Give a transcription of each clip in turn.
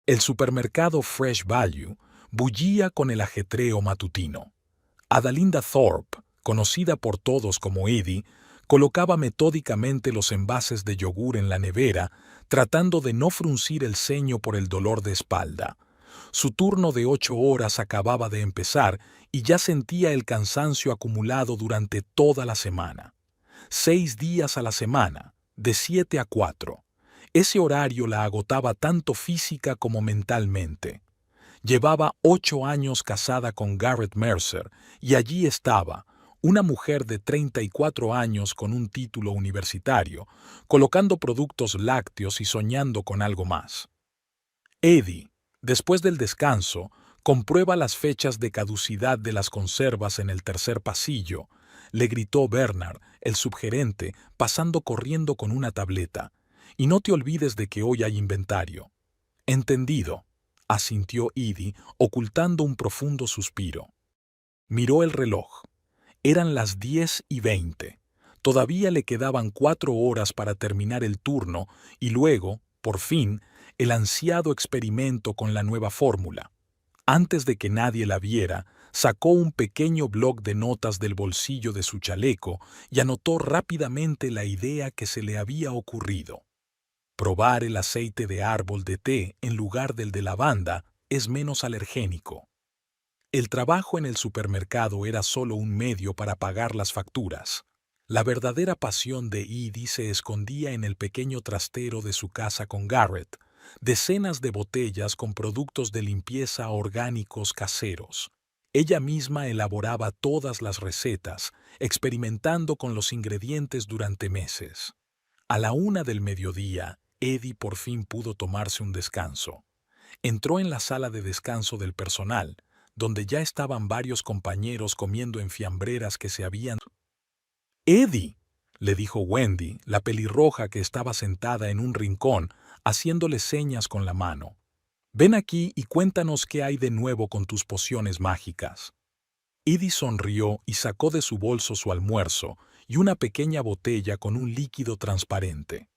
El supermercado Fresh Value bullía con el ajetreo matutino. Adalinda Thorpe, conocida por todos como Edie, colocaba metódicamente los envases de yogur en la nevera, tratando de no fruncir el ceño por el dolor de espalda. Su turno de 8 horas acababa de empezar y ya sentía el cansancio acumulado durante toda la semana. 6 días a la semana, de 7 a 4. Ese horario la agotaba tanto física como mentalmente. Llevaba 8 años casada con Garrett Mercer y allí estaba, una mujer de 34 años con un título universitario, colocando productos lácteos y soñando con algo más. Edie, después del descanso, comprueba las fechas de caducidad de las conservas en el tercer pasillo, le gritó Bernard, el subgerente, pasando corriendo con una tableta. Y no te olvides de que hoy hay inventario. Entendido, asintió Edie, ocultando un profundo suspiro. Miró el reloj. Eran las 10:20. Todavía le quedaban 4 horas para terminar el turno y luego, por fin, el ansiado experimento con la nueva fórmula. Antes de que nadie la viera, sacó un pequeño bloc de notas del bolsillo de su chaleco y anotó rápidamente la idea que se le había ocurrido. Probar el aceite de árbol de té en lugar del de lavanda es menos alergénico. El trabajo en el supermercado era solo un medio para pagar las facturas. La verdadera pasión de Edie se escondía en el pequeño trastero de su casa con Garrett, decenas de botellas con productos de limpieza orgánicos caseros. Ella misma elaboraba todas las recetas, experimentando con los ingredientes durante meses. A la 1 del mediodía, Edie por fin pudo tomarse un descanso. Entró en la sala de descanso del personal, donde ya estaban varios compañeros comiendo en fiambreras que se habían... «Edie», le dijo Wendy, la pelirroja que estaba sentada en un rincón, haciéndole señas con la mano. «Ven aquí y cuéntanos qué hay de nuevo con tus pociones mágicas». Edie sonrió y sacó de su bolso su almuerzo y una pequeña botella con un líquido transparente.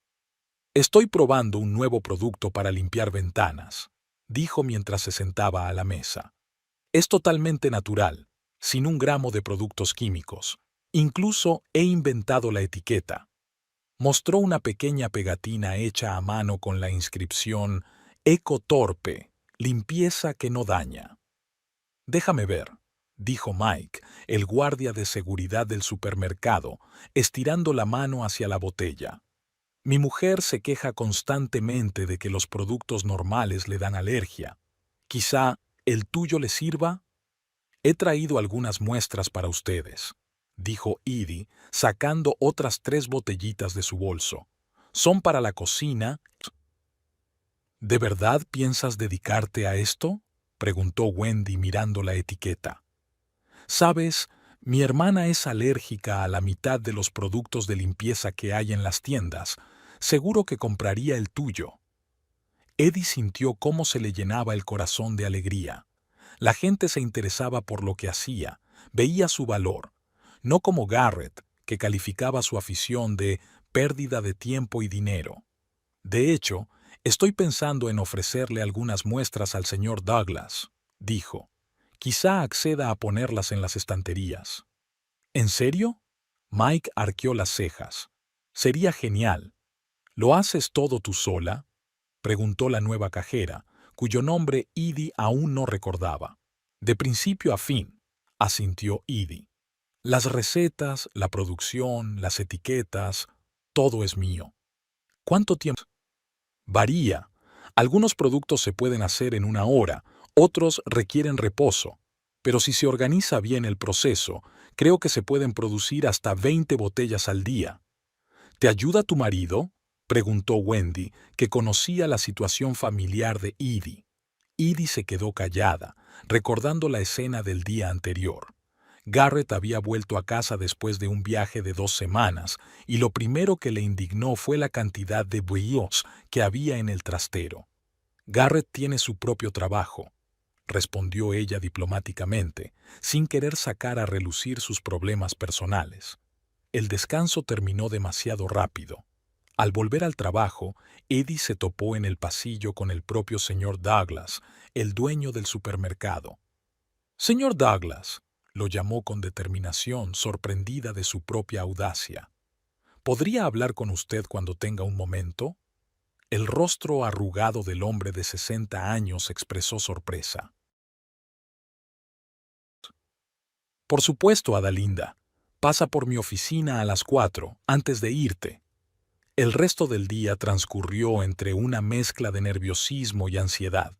«Estoy probando un nuevo producto para limpiar ventanas», dijo mientras se sentaba a la mesa. «Es totalmente natural, sin 1 gramo de productos químicos. Incluso he inventado la etiqueta». Mostró una pequeña pegatina hecha a mano con la inscripción «Eco Torpe, limpieza que no daña». «Déjame ver», dijo Mike, el guardia de seguridad del supermercado, estirando la mano hacia la botella. «Mi mujer se queja constantemente de que los productos normales le dan alergia. Quizá el tuyo le sirva». «He traído algunas muestras para ustedes», dijo Edie, sacando otras 3 botellitas de su bolso. «Son para la cocina». «¿De verdad piensas dedicarte a esto?», preguntó Wendy mirando la etiqueta. «Sabes, mi hermana es alérgica a la mitad de los productos de limpieza que hay en las tiendas. Seguro que compraría el tuyo». Edie sintió cómo se le llenaba el corazón de alegría. La gente se interesaba por lo que hacía, veía su valor, no como Garrett, que calificaba su afición de pérdida de tiempo y dinero. «De hecho, estoy pensando en ofrecerle algunas muestras al señor Douglas», dijo. «Quizá acceda a ponerlas en las estanterías». «¿En serio?», Mike arqueó las cejas. «Sería genial». «¿Lo haces todo tú sola?», preguntó la nueva cajera, cuyo nombre Edie aún no recordaba. «De principio a fin», asintió Edie. «Las recetas, la producción, las etiquetas, todo es mío». «¿Cuánto tiempo?» «Varía. Algunos productos se pueden hacer en 1 hora, otros requieren reposo. Pero si se organiza bien el proceso, creo que se pueden producir hasta 20 botellas al día». «¿Te ayuda tu marido?», preguntó Wendy, que conocía la situación familiar de Edie. Edie se quedó callada, recordando la escena del día anterior. Garrett había vuelto a casa después de un viaje de 2 semanas, y lo primero que le indignó fue la cantidad de bouillots que había en el trastero. «Garrett tiene su propio trabajo», respondió ella diplomáticamente, sin querer sacar a relucir sus problemas personales. El descanso terminó demasiado rápido. Al volver al trabajo, Eddie se topó en el pasillo con el propio señor Douglas, el dueño del supermercado. «Señor Douglas», lo llamó con determinación, sorprendida de su propia audacia. «¿Podría hablar con usted cuando tenga un momento?» El rostro arrugado del hombre de 60 años expresó sorpresa. «Por supuesto, Adalinda. Pasa por mi oficina a las 4, antes de irte». El resto del día transcurrió entre una mezcla de nerviosismo y ansiedad.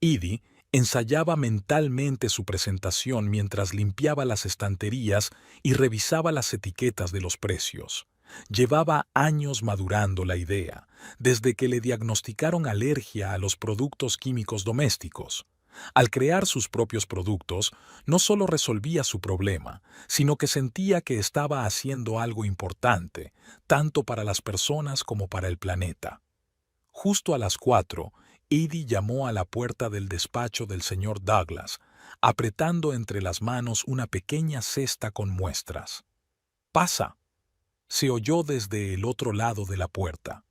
Edie ensayaba mentalmente su presentación mientras limpiaba las estanterías y revisaba las etiquetas de los precios. Llevaba años madurando la idea, desde que le diagnosticaron alergia a los productos químicos domésticos. Al crear sus propios productos, no solo resolvía su problema, sino que sentía que estaba haciendo algo importante, tanto para las personas como para el planeta. Justo a las 4, Edie llamó a la puerta del despacho del señor Douglas, apretando entre las manos una pequeña cesta con muestras. «Pasa», se oyó desde el otro lado de la puerta.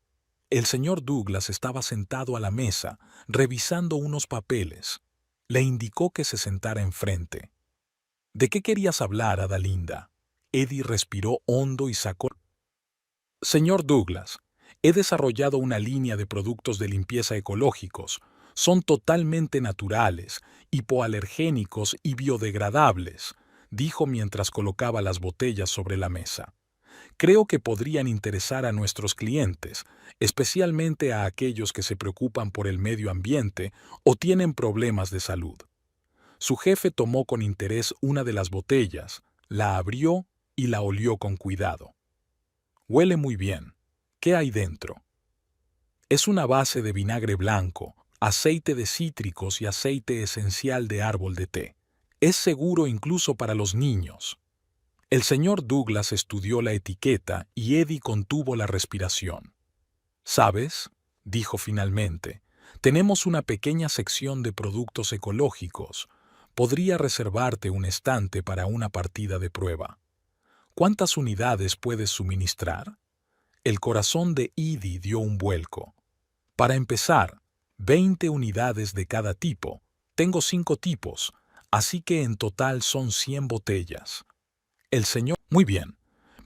El señor Douglas estaba sentado a la mesa, revisando unos papeles. Le indicó que se sentara enfrente. «¿De qué querías hablar, Adalinda?» Edie respiró hondo y sacó. «Señor Douglas, he desarrollado una línea de productos de limpieza ecológicos. Son totalmente naturales, hipoalergénicos y biodegradables», dijo mientras colocaba las botellas sobre la mesa. «Creo que podrían interesar a nuestros clientes, especialmente a aquellos que se preocupan por el medio ambiente o tienen problemas de salud». Su jefe tomó con interés una de las botellas, la abrió y la olió con cuidado. «Huele muy bien. ¿Qué hay dentro?» «Es una base de vinagre blanco, aceite de cítricos y aceite esencial de árbol de té. Es seguro incluso para los niños». El señor Douglas estudió la etiqueta y Edie contuvo la respiración. «¿Sabes?», dijo finalmente, «tenemos una pequeña sección de productos ecológicos. Podría reservarte un estante para una partida de prueba. ¿Cuántas unidades puedes suministrar?» El corazón de Edie dio un vuelco. «Para empezar, 20 unidades de cada tipo. Tengo 5 tipos, así que en total son 100 botellas». El señor, «Muy bien.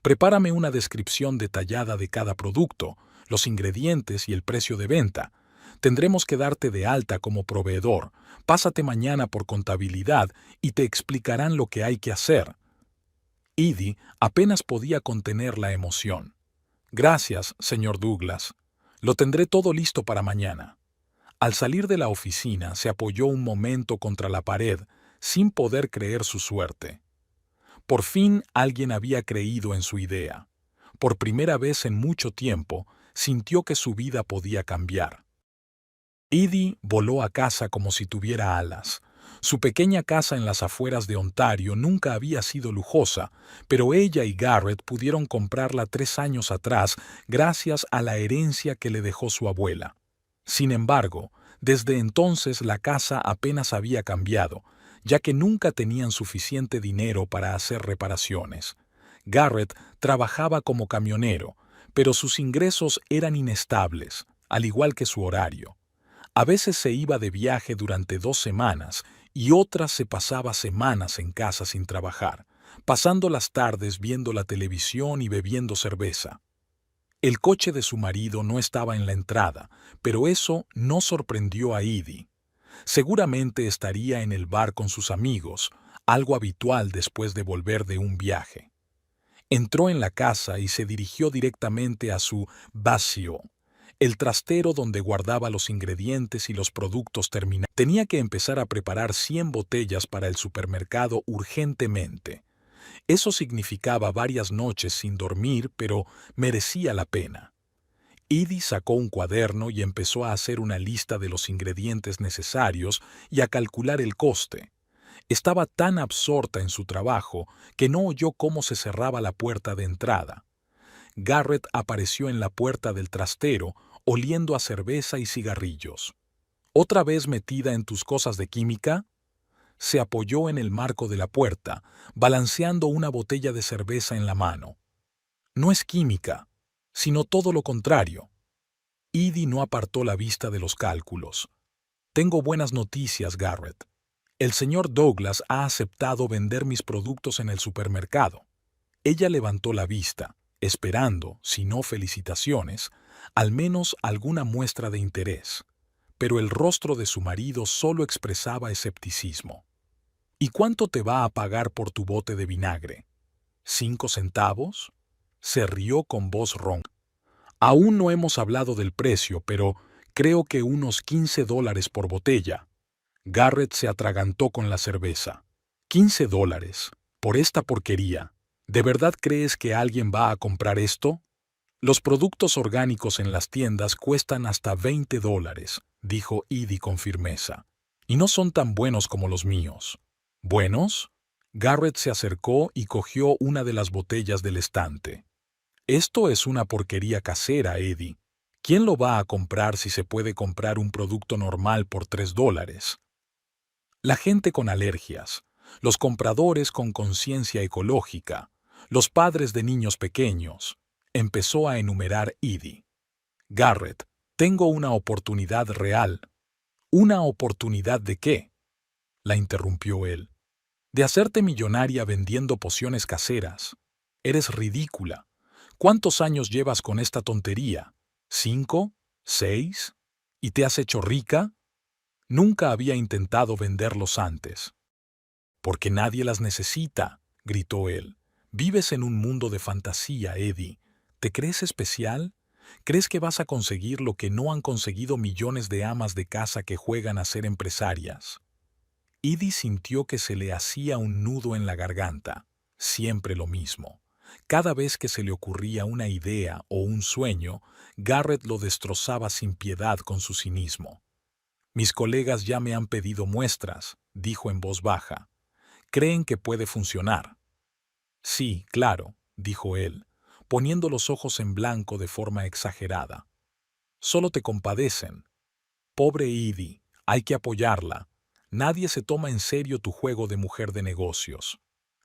Prepárame una descripción detallada de cada producto, los ingredientes y el precio de venta. Tendremos que darte de alta como proveedor. Pásate mañana por contabilidad y te explicarán lo que hay que hacer». Edie apenas podía contener la emoción. «Gracias, señor Douglas. Lo tendré todo listo para mañana». Al salir de la oficina se apoyó un momento contra la pared, sin poder creer su suerte. Por fin alguien había creído en su idea. Por primera vez en mucho tiempo, sintió que su vida podía cambiar. Edie voló a casa como si tuviera alas. Su pequeña casa en las afueras de Ontario nunca había sido lujosa, pero ella y Garrett pudieron comprarla 3 años atrás gracias a la herencia que le dejó su abuela. Sin embargo, desde entonces la casa apenas había cambiado, ya que nunca tenían suficiente dinero para hacer reparaciones. Garrett trabajaba como camionero, pero sus ingresos eran inestables, al igual que su horario. A veces se iba de viaje durante 2 semanas y otras se pasaba semanas en casa sin trabajar, pasando las tardes viendo la televisión y bebiendo cerveza. El coche de su marido no estaba en la entrada, pero eso no sorprendió a Edie. Seguramente estaría en el bar con sus amigos, algo habitual después de volver de un viaje. Entró en la casa y se dirigió directamente a su vacío, el trastero donde guardaba los ingredientes y los productos terminados. Tenía que empezar a preparar 100 botellas para el supermercado urgentemente. Eso significaba varias noches sin dormir, pero merecía la pena. Edie sacó un cuaderno y empezó a hacer una lista de los ingredientes necesarios y a calcular el coste. Estaba tan absorta en su trabajo que no oyó cómo se cerraba la puerta de entrada. Garrett apareció en la puerta del trastero, oliendo a cerveza y cigarrillos. «¿Otra vez metida en tus cosas de química?» Se apoyó en el marco de la puerta, balanceando una botella de cerveza en la mano. «No es química. sino todo lo contrario. Edie no apartó la vista de los cálculos. Tengo buenas noticias, Garrett. El señor Douglas ha aceptado vender mis productos en el supermercado. Ella levantó la vista, esperando, si no felicitaciones, al menos alguna muestra de interés. Pero el rostro de su marido solo expresaba escepticismo. ¿Y cuánto te va a pagar por tu bote de vinagre? ¿5 centavos? Se rió con voz ronca. Aún no hemos hablado del precio, pero creo que unos $15 por botella. Garrett se atragantó con la cerveza. $15 por esta porquería. ¿De verdad crees que alguien va a comprar esto? Los productos orgánicos en las tiendas cuestan hasta $20, dijo Edie con firmeza. Y no son tan buenos como los míos. ¿Buenos? Garrett se acercó y cogió una de las botellas del estante. Esto es una porquería casera, Edie. ¿Quién lo va a comprar si se puede comprar un producto normal por $3? La gente con alergias, los compradores con conciencia ecológica, los padres de niños pequeños, empezó a enumerar Edie. Garrett, tengo una oportunidad real. ¿Una oportunidad de qué? La interrumpió él. De hacerte millonaria vendiendo pociones caseras. Eres ridícula. ¿Cuántos años llevas con esta tontería? ¿5? ¿6? ¿Y te has hecho rica? Nunca había intentado venderlos antes. Porque nadie las necesita, gritó él. Vives en un mundo de fantasía, Edie. ¿Te crees especial? ¿Crees que vas a conseguir lo que no han conseguido millones de amas de casa que juegan a ser empresarias? Edie sintió que se le hacía un nudo en la garganta. Siempre lo mismo. Cada vez que se le ocurría una idea o un sueño, Garrett lo destrozaba sin piedad con su cinismo. Mis colegas ya me han pedido muestras, dijo en voz baja. ¿Creen que puede funcionar? Sí, claro, dijo él, poniendo los ojos en blanco de forma exagerada. Solo te compadecen. Pobre Edie, hay que apoyarla. Nadie se toma en serio tu juego de mujer de negocios.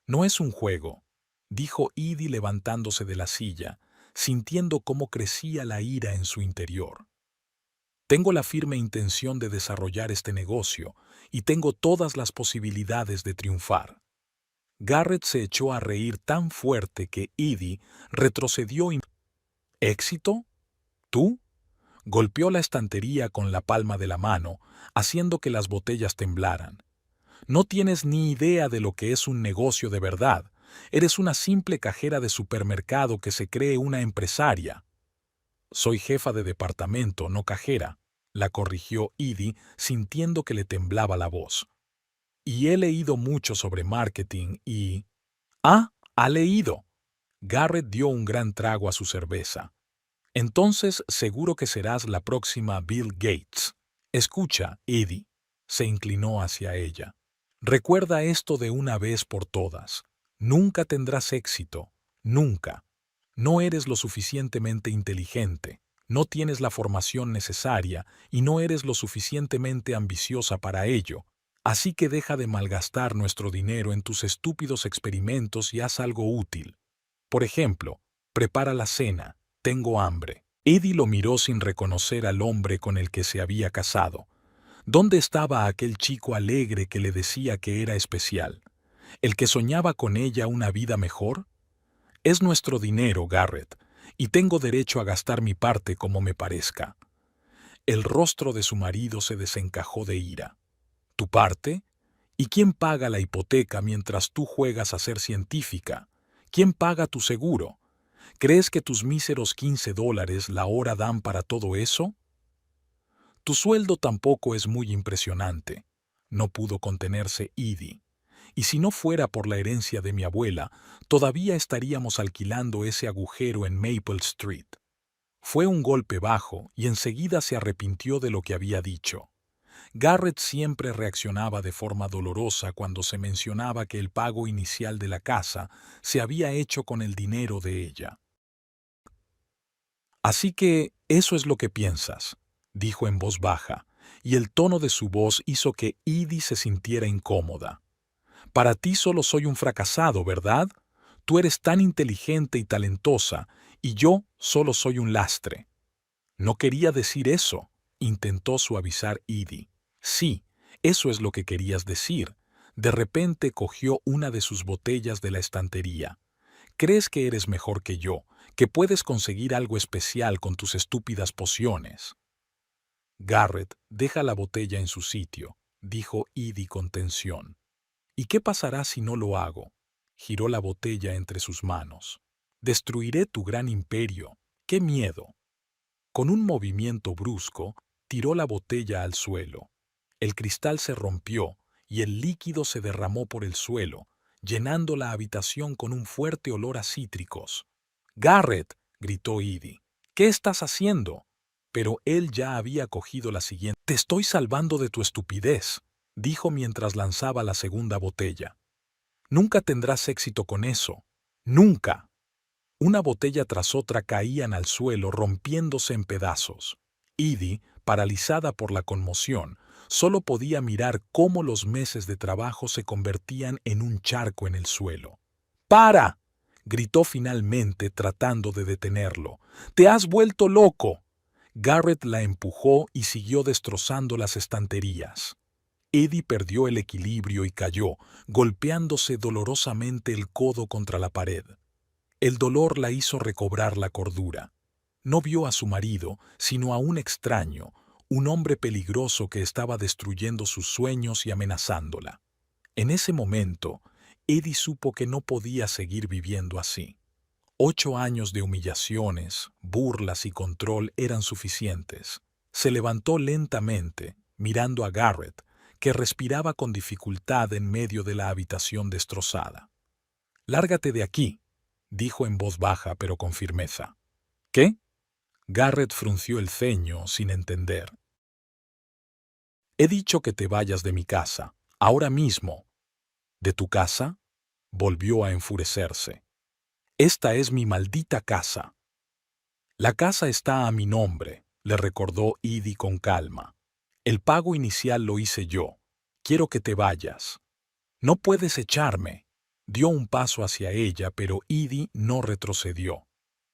No es un juego, dijo Edie levantándose de la silla, sintiendo cómo crecía la ira en su interior. Tengo la firme intención de desarrollar este negocio y tengo todas las posibilidades de triunfar. Garrett se echó a reír tan fuerte que Edie retrocedió. ¿Éxito? ¿Tú? Golpeó la estantería con la palma de la mano, haciendo que las botellas temblaran. No tienes ni idea de lo que es un negocio de verdad. Eres una simple cajera de supermercado que se cree una empresaria. Soy jefa de departamento, no cajera, la corrigió Edie, sintiendo que le temblaba la voz. Y he leído mucho sobre marketing y... ¡Ah! ¡Ha leído! Garrett dio un gran trago a su cerveza. Entonces seguro que serás la próxima Bill Gates. Escucha, Edie. Se inclinó hacia ella. Recuerda esto de una vez por todas. Nunca tendrás éxito. Nunca. No eres lo suficientemente inteligente, no tienes la formación necesaria y no eres lo suficientemente ambiciosa para ello. Así que deja de malgastar nuestro dinero en tus estúpidos experimentos y haz algo útil. Por ejemplo, prepara la cena. Tengo hambre. Edie lo miró sin reconocer al hombre con el que se había casado. ¿Dónde estaba aquel chico alegre que le decía que era especial? ¿El que soñaba con ella una vida mejor? Es nuestro dinero, Garrett, y tengo derecho a gastar mi parte como me parezca. El rostro de su marido se desencajó de ira. ¿Tu parte? ¿Y quién paga la hipoteca mientras tú juegas a ser científica? ¿Quién paga tu seguro? ¿Crees que tus míseros $15 la hora dan para todo eso? Tu sueldo tampoco es muy impresionante. No pudo contenerse Edie. Y si no fuera por la herencia de mi abuela, todavía estaríamos alquilando ese agujero en Maple Street. Fue un golpe bajo y enseguida se arrepintió de lo que había dicho. Garrett siempre reaccionaba de forma dolorosa cuando se mencionaba que el pago inicial de la casa se había hecho con el dinero de ella. Así que eso es lo que piensas, dijo en voz baja, y el tono de su voz hizo que Edie se sintiera incómoda. Para ti solo soy un fracasado, ¿verdad? Tú eres tan inteligente y talentosa, y yo solo soy un lastre. No quería decir eso, intentó suavizar Edie. Sí, eso es lo que querías decir. De repente cogió una de sus botellas de la estantería. Crees que eres mejor que yo, que puedes conseguir algo especial con tus estúpidas pociones. Garrett, deja la botella en su sitio, dijo Edie con tensión. ¿Y qué pasará si no lo hago? Giró la botella entre sus manos. Destruiré tu gran imperio. ¡Qué miedo! Con un movimiento brusco, tiró la botella al suelo. El cristal se rompió y el líquido se derramó por el suelo, llenando la habitación con un fuerte olor a cítricos. «¡Garrett!», gritó Edie. «¿Qué estás haciendo?». Pero él ya había cogido la siguiente. «Te estoy salvando de tu estupidez», dijo mientras lanzaba la segunda botella. «Nunca tendrás éxito con eso. ¡Nunca!». Una botella tras otra caían al suelo rompiéndose en pedazos. Edie, paralizada por la conmoción, solo podía mirar cómo los meses de trabajo se convertían en un charco en el suelo. «¡Para!», gritó finalmente tratando de detenerlo. «¡Te has vuelto loco!». Garrett la empujó y siguió destrozando las estanterías. Edie perdió el equilibrio y cayó, golpeándose dolorosamente el codo contra la pared. El dolor la hizo recobrar la cordura. No vio a su marido, sino a un extraño, un hombre peligroso que estaba destruyendo sus sueños y amenazándola. En ese momento, Edie supo que no podía seguir viviendo así. 8 años de humillaciones, burlas y control eran suficientes. Se levantó lentamente, mirando a Garrett, que respiraba con dificultad en medio de la habitación destrozada. «Lárgate de aquí», dijo en voz baja pero con firmeza. «¿Qué?». Garrett frunció el ceño sin entender. «He dicho que te vayas de mi casa, ahora mismo». «¿De tu casa?». Volvió a enfurecerse. «Esta es mi maldita casa». «La casa está a mi nombre», le recordó Edie con calma. «El pago inicial lo hice yo. Quiero que te vayas». «No puedes echarme». Dio un paso hacia ella, pero Edie no retrocedió.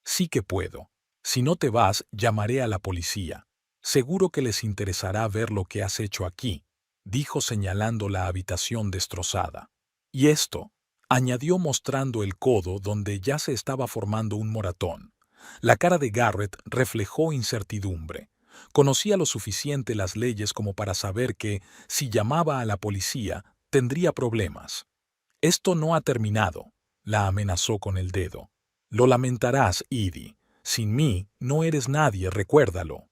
«Sí que puedo. Si no te vas, llamaré a la policía. Seguro que les interesará ver lo que has hecho aquí», dijo señalando la habitación destrozada. «Y esto», añadió mostrando el codo donde ya se estaba formando un moratón. La cara de Garrett reflejó incertidumbre. Conocía lo suficiente las leyes como para saber que, si llamaba a la policía, tendría problemas. «Esto no ha terminado», la amenazó con el dedo. «Lo lamentarás, Edie. Sin mí no eres nadie, recuérdalo».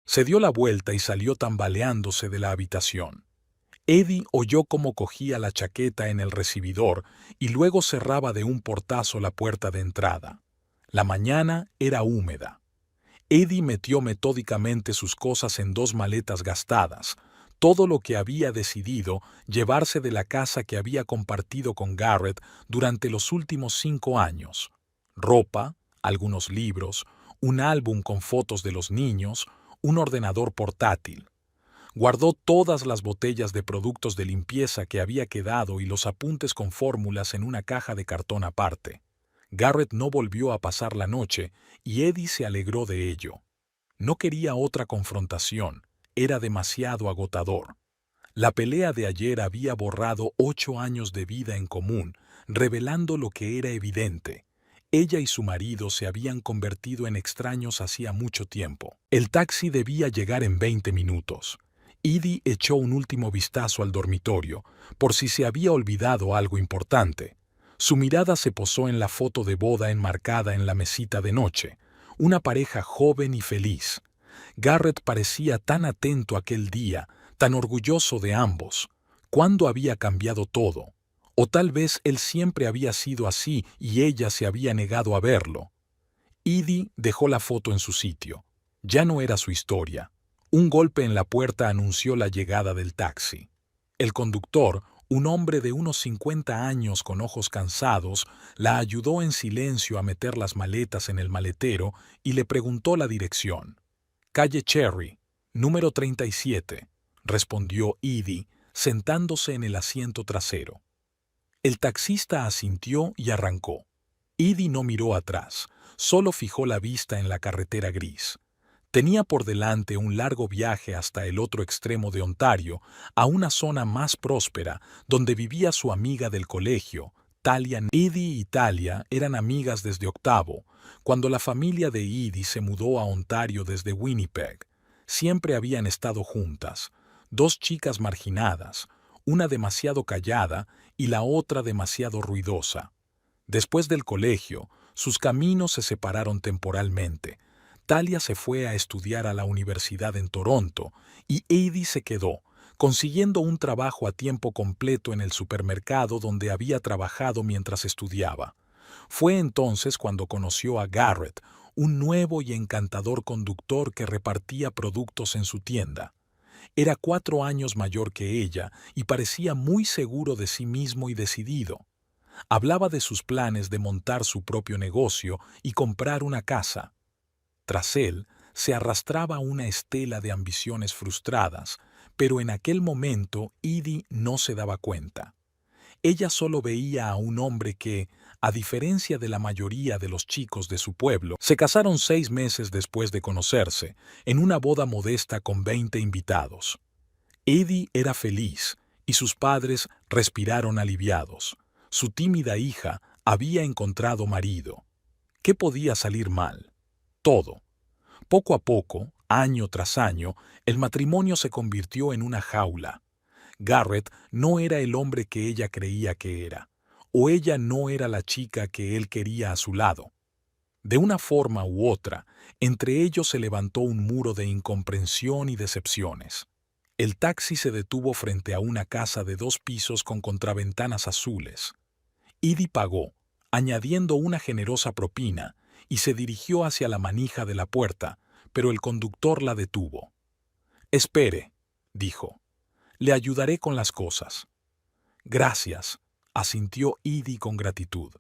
Se dio la vuelta y salió tambaleándose de la habitación. Edie oyó cómo cogía la chaqueta en el recibidor y luego cerraba de un portazo la puerta de entrada. La mañana era húmeda. Edie metió metódicamente sus cosas en 2 maletas gastadas, todo lo que había decidido llevarse de la casa que había compartido con Garrett durante los últimos 5 años. Ropa, algunos libros, un álbum con fotos de los niños, un ordenador portátil. Guardó todas las botellas de productos de limpieza que había quedado y los apuntes con fórmulas en una caja de cartón aparte. Garrett no volvió a pasar la noche y Edie se alegró de ello. No quería otra confrontación, era demasiado agotador. La pelea de ayer había borrado 8 años de vida en común, revelando lo que era evidente. Ella y su marido se habían convertido en extraños hacía mucho tiempo. El taxi debía llegar en 20 minutos. Edie echó un último vistazo al dormitorio, por si se había olvidado algo importante. Su mirada se posó en la foto de boda enmarcada en la mesita de noche, una pareja joven y feliz. Garrett parecía tan atento aquel día, tan orgulloso de ambos. ¿Cuándo había cambiado todo? O tal vez él siempre había sido así y ella se había negado a verlo. Edie dejó la foto en su sitio. Ya no era su historia. Un golpe en la puerta anunció la llegada del taxi. El conductor, un hombre de unos 50 años con ojos cansados, la ayudó en silencio a meter las maletas en el maletero y le preguntó la dirección. «Calle Cherry, número 37», respondió Edie, sentándose en el asiento trasero. El taxista asintió y arrancó. Edie no miró atrás, solo fijó la vista en la carretera gris. Tenía por delante un largo viaje hasta el otro extremo de Ontario, a una zona más próspera, donde vivía su amiga del colegio, Talia. Edie y Talia eran amigas desde octavo, cuando la familia de Edie se mudó a Ontario desde Winnipeg. Siempre habían estado juntas, dos chicas marginadas, una demasiado callada y la otra demasiado ruidosa. Después del colegio, sus caminos se separaron temporalmente. Talia se fue a estudiar a la universidad en Toronto y Edie se quedó, consiguiendo un trabajo a tiempo completo en el supermercado donde había trabajado mientras estudiaba. Fue entonces cuando conoció a Garrett, un nuevo y encantador conductor que repartía productos en su tienda. Era 4 años mayor que ella y parecía muy seguro de sí mismo y decidido. Hablaba de sus planes de montar su propio negocio y comprar una casa. Tras él, se arrastraba una estela de ambiciones frustradas, pero en aquel momento Edie no se daba cuenta. Ella solo veía a un hombre que, a diferencia de la mayoría de los chicos de su pueblo, se casaron 6 meses después de conocerse, en una boda modesta con 20 invitados. Edie era feliz, y sus padres respiraron aliviados. Su tímida hija había encontrado marido. ¿Qué podía salir mal? Todo. Poco a poco, año tras año, el matrimonio se convirtió en una jaula. Garrett no era el hombre que ella creía que era, o ella no era la chica que él quería a su lado. De una forma u otra, entre ellos se levantó un muro de incomprensión y decepciones. El taxi se detuvo frente a una casa de 2 pisos con contraventanas azules. Edie pagó, añadiendo una generosa propina, y se dirigió hacia la manija de la puerta, pero el conductor la detuvo. «Espere», dijo. «Le ayudaré con las cosas». «Gracias», asintió Edie con gratitud.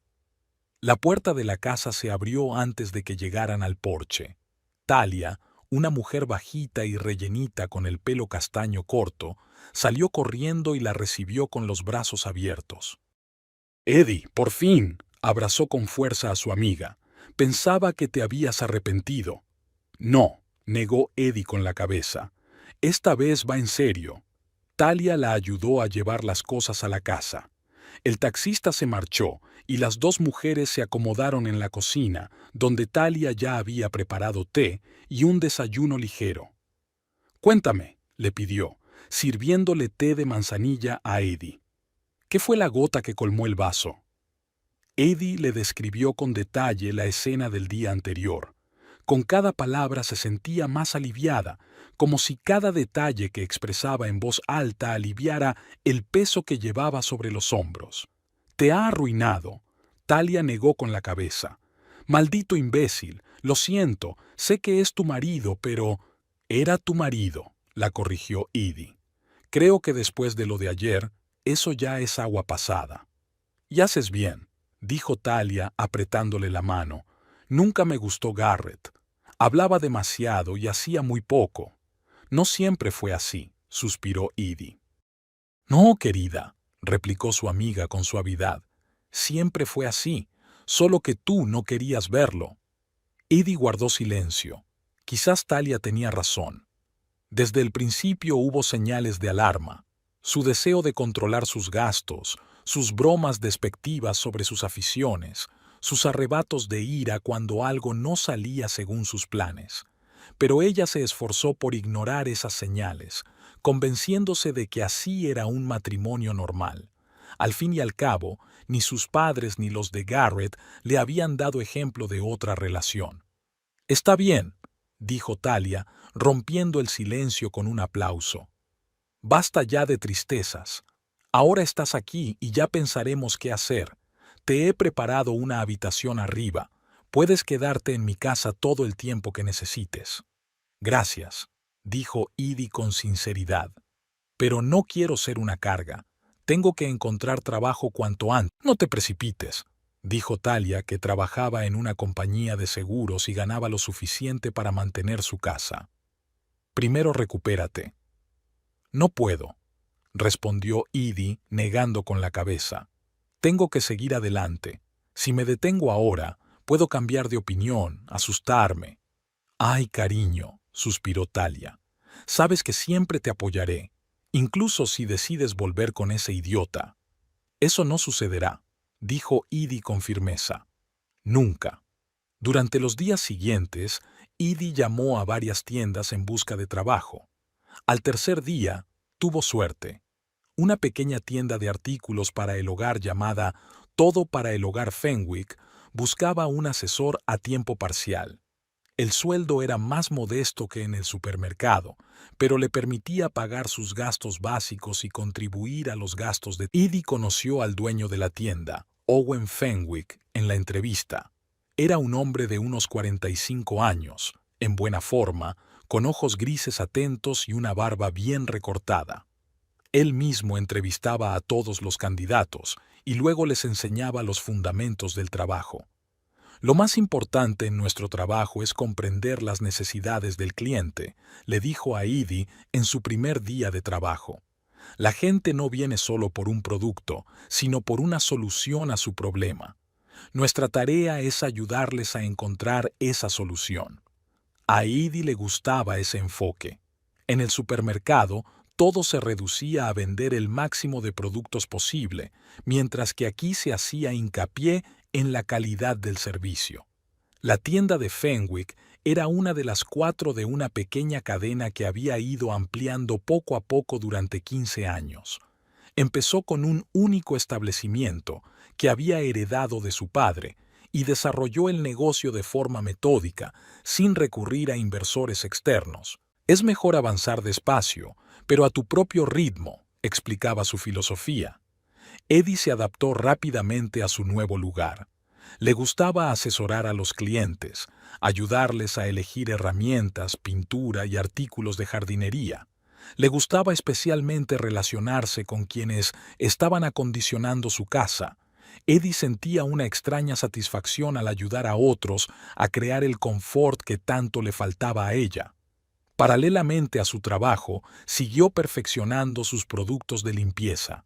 La puerta de la casa se abrió antes de que llegaran al porche. Talia, una mujer bajita y rellenita con el pelo castaño corto, salió corriendo y la recibió con los brazos abiertos. «Edie, por fin», abrazó con fuerza a su amiga. «Pensaba que te habías arrepentido». «No», negó Edie con la cabeza. «Esta vez va en serio». Talia la ayudó a llevar las cosas a la casa. El taxista se marchó y las 2 mujeres se acomodaron en la cocina, donde Talia ya había preparado té y un desayuno ligero. «Cuéntame», le pidió, sirviéndole té de manzanilla a Edie. «¿Qué fue la gota que colmó el vaso?» Edie le describió con detalle la escena del día anterior. Con cada palabra se sentía más aliviada, como si cada detalle que expresaba en voz alta aliviara el peso que llevaba sobre los hombros. «Te ha arruinado», Talia negó con la cabeza. «Maldito imbécil, lo siento, sé que es tu marido, pero...» «Era tu marido», la corrigió Edie. «Creo que después de lo de ayer, eso ya es agua pasada». «Y haces bien», dijo Talia apretándole la mano. «Nunca me gustó Garrett. Hablaba demasiado y hacía muy poco». «No siempre fue así», suspiró Edie. «No, querida», replicó su amiga con suavidad. «Siempre fue así, solo que tú no querías verlo». Edie guardó silencio. Quizás Talia tenía razón. Desde el principio hubo señales de alarma. Su deseo de controlar sus gastos, sus bromas despectivas sobre sus aficiones, sus arrebatos de ira cuando algo no salía según sus planes. Pero ella se esforzó por ignorar esas señales, convenciéndose de que así era un matrimonio normal. Al fin y al cabo, ni sus padres ni los de Garrett le habían dado ejemplo de otra relación. «Está bien», dijo Talia, rompiendo el silencio con un aplauso. «Basta ya de tristezas. Ahora estás aquí y ya pensaremos qué hacer. Te he preparado una habitación arriba. Puedes quedarte en mi casa todo el tiempo que necesites». «Gracias», dijo Edie con sinceridad. «Pero no quiero ser una carga. Tengo que encontrar trabajo cuanto antes». «No te precipites», dijo Talia, que trabajaba en una compañía de seguros y ganaba lo suficiente para mantener su casa. «Primero recupérate». «No puedo», respondió Edie negando con la cabeza. «Tengo que seguir adelante. Si me detengo ahora, puedo cambiar de opinión, asustarme. Ay, cariño, suspiró Talia. Sabes que siempre te apoyaré, incluso si decides volver con ese idiota. Eso no sucederá, dijo Edie con firmeza. Nunca. Durante los días siguientes, Edie llamó a varias tiendas en busca de trabajo. Al tercer día, tuvo suerte. Una pequeña tienda de artículos para el hogar llamada Todo para el Hogar Fenwick buscaba un asesor a tiempo parcial. El sueldo era más modesto que en el supermercado, pero le permitía pagar sus gastos básicos y contribuir a los gastos de... Edie conoció al dueño de la tienda, Owen Fenwick, en la entrevista. Era un hombre de unos 45 años, en buena forma, con ojos grises atentos y una barba bien recortada. Él mismo entrevistaba a todos los candidatos y luego les enseñaba los fundamentos del trabajo. Lo más importante en nuestro trabajo es comprender las necesidades del cliente, le dijo a Edie en su primer día de trabajo. La gente no viene solo por un producto, sino por una solución a su problema. Nuestra tarea es ayudarles a encontrar esa solución. A Edie le gustaba ese enfoque. En el supermercado, todo se reducía a vender el máximo de productos posible, mientras que aquí se hacía hincapié en la calidad del servicio. La tienda de Fenwick era una de las 4 de una pequeña cadena que había ido ampliando poco a poco durante 15 años. Empezó con un único establecimiento que había heredado de su padre y desarrolló el negocio de forma metódica, sin recurrir a inversores externos. Es mejor avanzar despacio, pero a tu propio ritmo, explicaba su filosofía. Edie se adaptó rápidamente a su nuevo lugar. Le gustaba asesorar a los clientes, ayudarles a elegir herramientas, pintura y artículos de jardinería. Le gustaba especialmente relacionarse con quienes estaban acondicionando su casa. Edie sentía una extraña satisfacción al ayudar a otros a crear el confort que tanto le faltaba a ella. Paralelamente a su trabajo, siguió perfeccionando sus productos de limpieza.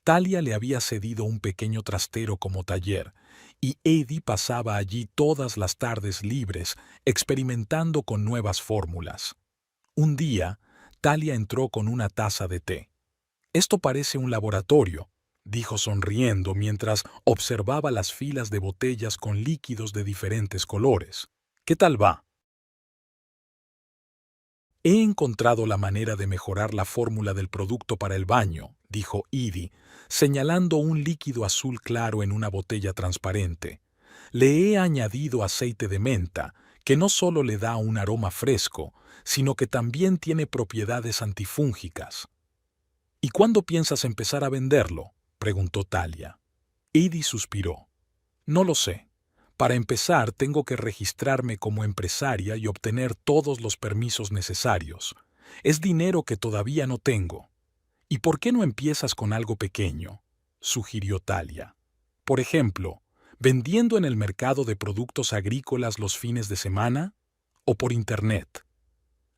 Talia le había cedido un pequeño trastero como taller, y Edie pasaba allí todas las tardes libres, experimentando con nuevas fórmulas. Un día, Talia entró con una taza de té. «Esto parece un laboratorio», dijo sonriendo mientras observaba las filas de botellas con líquidos de diferentes colores. «¿Qué tal va?» «He encontrado la manera de mejorar la fórmula del producto para el baño», dijo Edie, señalando un líquido azul claro en una botella transparente. «Le he añadido aceite de menta, que no solo le da un aroma fresco, sino que también tiene propiedades antifúngicas». «¿Y cuándo piensas empezar a venderlo?», preguntó Talia. Edie suspiró. «No lo sé. Para empezar, tengo que registrarme como empresaria y obtener todos los permisos necesarios. Es dinero que todavía no tengo». «¿Y por qué no empiezas con algo pequeño?», sugirió Talia. «Por ejemplo, vendiendo en el mercado de productos agrícolas los fines de semana o por Internet».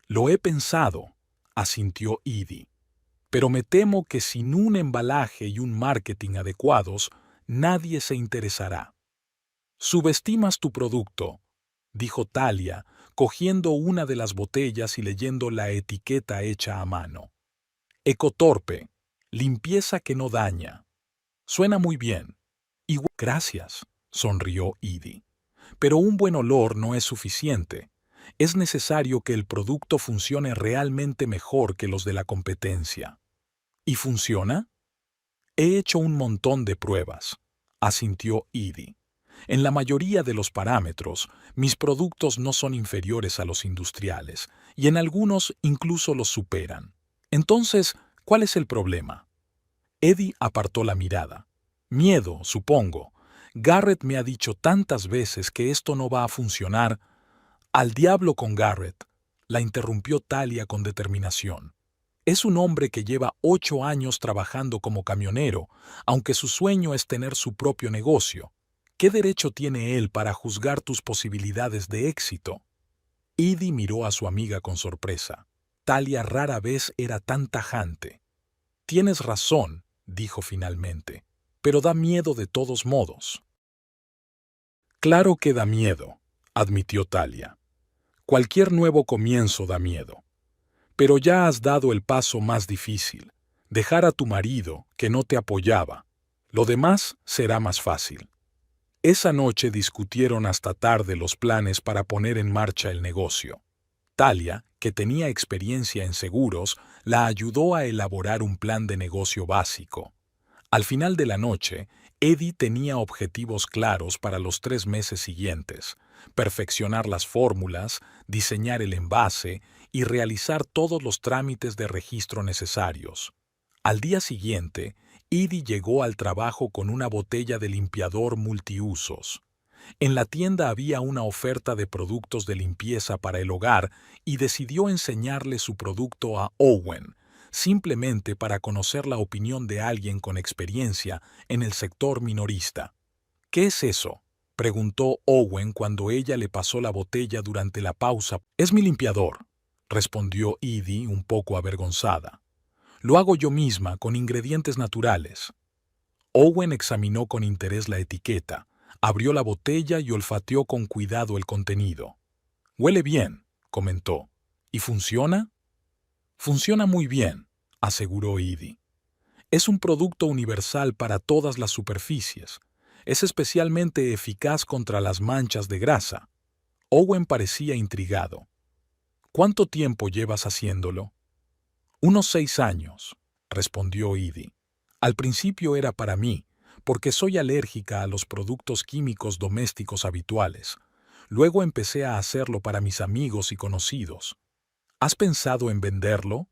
«Lo he pensado», asintió Edie. «Pero me temo que sin un embalaje y un marketing adecuados, nadie se interesará». «Subestimas tu producto», dijo Talia, cogiendo una de las botellas y leyendo la etiqueta hecha a mano. «Ecotorpe, limpieza que no daña». «Suena muy bien». «Gracias», sonrió Edie. «Pero un buen olor no es suficiente. Es necesario que el producto funcione realmente mejor que los de la competencia». «¿Y funciona?». «He hecho un montón de pruebas», asintió Edie. «En la mayoría de los parámetros, mis productos no son inferiores a los industriales, y en algunos incluso los superan. Entonces, ¿cuál es el problema?». Edie apartó la mirada. «Miedo, supongo. Garrett me ha dicho tantas veces que esto no va a funcionar». «Al diablo con Garrett», la interrumpió Talia con determinación. «Es un hombre que lleva 8 años trabajando como camionero, aunque su sueño es tener su propio negocio. ¿Qué derecho tiene él para juzgar tus posibilidades de éxito?». Edie miró a su amiga con sorpresa. Talia rara vez era tan tajante. «Tienes razón», dijo finalmente, «pero da miedo de todos modos». Claro que da miedo, admitió Talia. Cualquier nuevo comienzo da miedo. Pero ya has dado el paso más difícil, dejar a tu marido, que no te apoyaba. Lo demás será más fácil. Esa noche discutieron hasta tarde los planes para poner en marcha el negocio. Talia, que tenía experiencia en seguros, la ayudó a elaborar un plan de negocio básico. Al final de la noche, Eddie tenía objetivos claros para los 3 meses siguientes: perfeccionar las fórmulas, diseñar el envase y realizar todos los trámites de registro necesarios. Al día siguiente, Eddie llegó al trabajo con una botella de limpiador multiusos. En la tienda había una oferta de productos de limpieza para el hogar y decidió enseñarle su producto a Owen, simplemente para conocer la opinión de alguien con experiencia en el sector minorista. ¿Qué es eso?, preguntó Owen cuando ella le pasó la botella durante la pausa. Es mi limpiador, respondió Edie un poco avergonzada. Lo hago yo misma con ingredientes naturales. Owen examinó con interés la etiqueta, abrió la botella y olfateó con cuidado el contenido. Huele bien, comentó. ¿Y funciona? Funciona muy bien, aseguró Edie. Es un producto universal para todas las superficies. Es especialmente eficaz contra las manchas de grasa. Owen parecía intrigado. ¿Cuánto tiempo llevas haciéndolo? Unos 6 años, respondió Edie. Al principio era para mí, porque soy alérgica a los productos químicos domésticos habituales. Luego empecé a hacerlo para mis amigos y conocidos. ¿Has pensado en venderlo?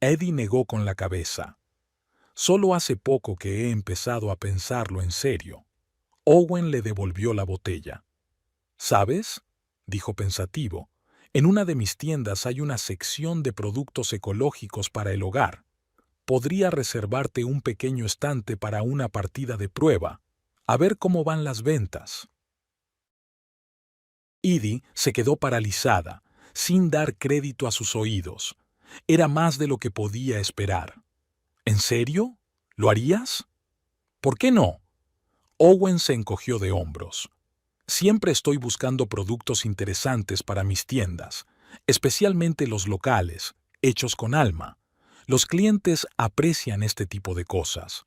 Edie negó con la cabeza. Solo hace poco que he empezado a pensarlo en serio. Owen le devolvió la botella. ¿Sabes?, dijo pensativo, en una de mis tiendas hay una sección de productos ecológicos para el hogar. Podría reservarte un pequeño estante para una partida de prueba, a ver cómo van las ventas. Edie se quedó paralizada, sin dar crédito a sus oídos. Era más de lo que podía esperar. ¿En serio? ¿Lo harías? ¿Por qué no? Owen se encogió de hombros. Siempre estoy buscando productos interesantes para mis tiendas, especialmente los locales, hechos con alma. Los clientes aprecian este tipo de cosas.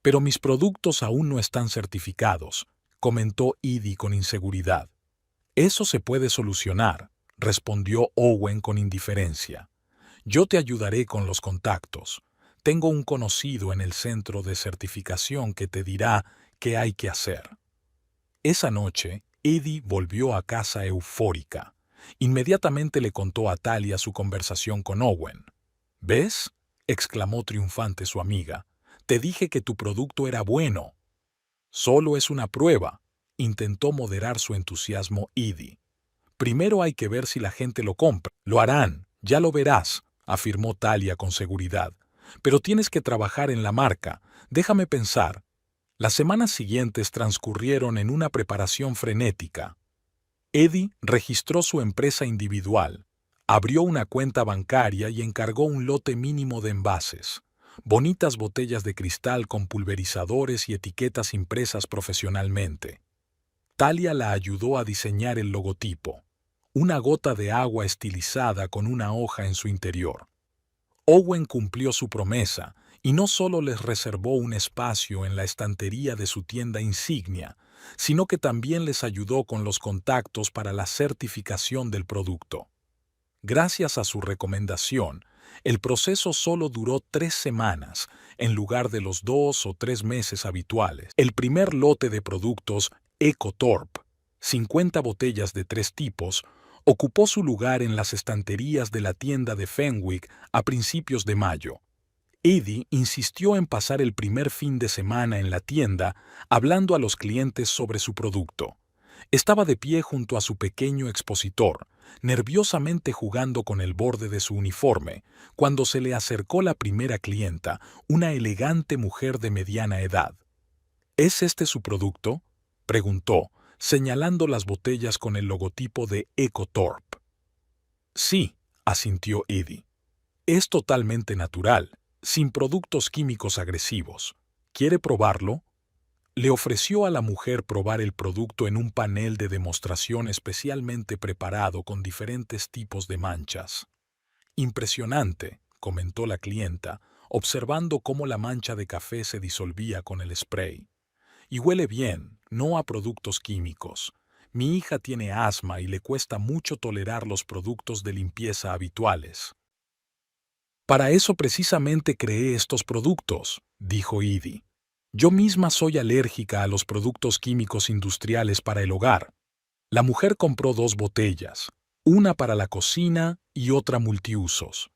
Pero mis productos aún no están certificados, comentó Edie con inseguridad. Eso se puede solucionar, respondió Owen con indiferencia. Yo te ayudaré con los contactos. Tengo un conocido en el centro de certificación que te dirá qué hay que hacer. Esa noche, Edie volvió a casa eufórica. Inmediatamente le contó a Talia su conversación con Owen. ¿Ves?, exclamó triunfante su amiga. Te dije que tu producto era bueno. Solo es una prueba, intentó moderar su entusiasmo Edie. Primero hay que ver si la gente lo compra. Lo harán, ya lo verás, afirmó Talia con seguridad. Pero tienes que trabajar en la marca. Déjame pensar. Las semanas siguientes transcurrieron en una preparación frenética. Edie registró su empresa individual, abrió una cuenta bancaria y encargó un lote mínimo de envases, bonitas botellas de cristal con pulverizadores y etiquetas impresas profesionalmente. Talia la ayudó a diseñar el logotipo, una gota de agua estilizada con una hoja en su interior. Owen cumplió su promesa y no solo les reservó un espacio en la estantería de su tienda insignia, sino que también les ayudó con los contactos para la certificación del producto. Gracias a su recomendación, el proceso solo duró 3 semanas, en lugar de los 2 o 3 meses habituales. El primer lote de productos EcoTorp, 50 botellas de 3 tipos, ocupó su lugar en las estanterías de la tienda de Fenwick a principios de mayo. Edie insistió en pasar el primer fin de semana en la tienda hablando a los clientes sobre su producto. Estaba de pie junto a su pequeño expositor, nerviosamente jugando con el borde de su uniforme, cuando se le acercó la primera clienta, una elegante mujer de mediana edad. ¿Es este su producto?, preguntó, señalando las botellas con el logotipo de EcoTorp. Sí, asintió Edie. Es totalmente natural, sin productos químicos agresivos. ¿Quiere probarlo? Le ofreció a la mujer probar el producto en un panel de demostración especialmente preparado con diferentes tipos de manchas. Impresionante, comentó la clienta, observando cómo la mancha de café se disolvía con el spray. Y huele bien, no a productos químicos. Mi hija tiene asma y le cuesta mucho tolerar los productos de limpieza habituales. Para eso precisamente creé estos productos, dijo Edie. Yo misma soy alérgica a los productos químicos industriales para el hogar. La mujer compró 2 botellas, una para la cocina y otra multiusos.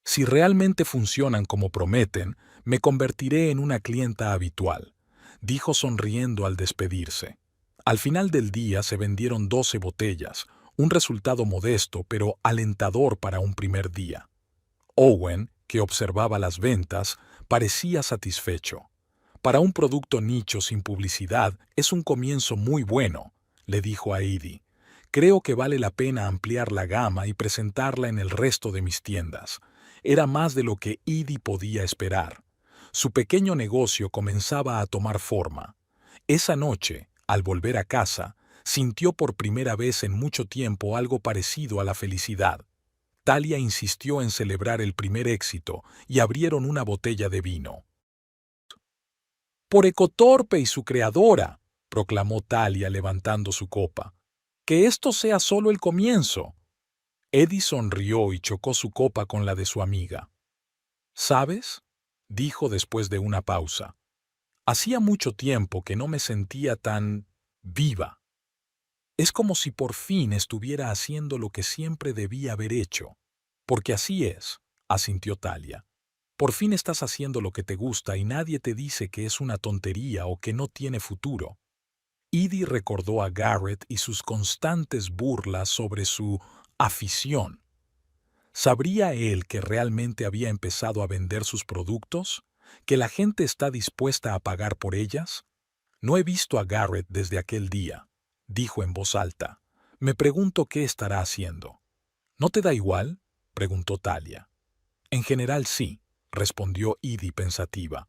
Si realmente funcionan como prometen, me convertiré en una clienta habitual, dijo sonriendo al despedirse. Al final del día se vendieron 12 botellas, un resultado modesto pero alentador para un primer día. Owen, que observaba las ventas, parecía satisfecho. Para un producto nicho sin publicidad es un comienzo muy bueno, le dijo a Edie. Creo que vale la pena ampliar la gama y presentarla en el resto de mis tiendas. Era más de lo que Edie podía esperar. Su pequeño negocio comenzaba a tomar forma. Esa noche, al volver a casa, sintió por primera vez en mucho tiempo algo parecido a la felicidad. Talia insistió en celebrar el primer éxito y abrieron una botella de vino. «Por Ecotorpe y su creadora», proclamó Talia levantando su copa. «Que esto sea solo el comienzo». Edie sonrió y chocó su copa con la de su amiga. «¿Sabes?», dijo después de una pausa. «Hacía mucho tiempo que no me sentía tan viva. Es como si por fin estuviera haciendo lo que siempre debía haber hecho». «Porque así es», asintió Talia. «Por fin estás haciendo lo que te gusta y nadie te dice que es una tontería o que no tiene futuro». Edie recordó a Garrett y sus constantes burlas sobre su afición. ¿Sabría él que realmente había empezado a vender sus productos? ¿Que la gente está dispuesta a pagar por ellas? «No he visto a Garrett desde aquel día», dijo en voz alta. «Me pregunto qué estará haciendo». «¿No te da igual?», preguntó Talia. «En general sí», respondió Edie pensativa.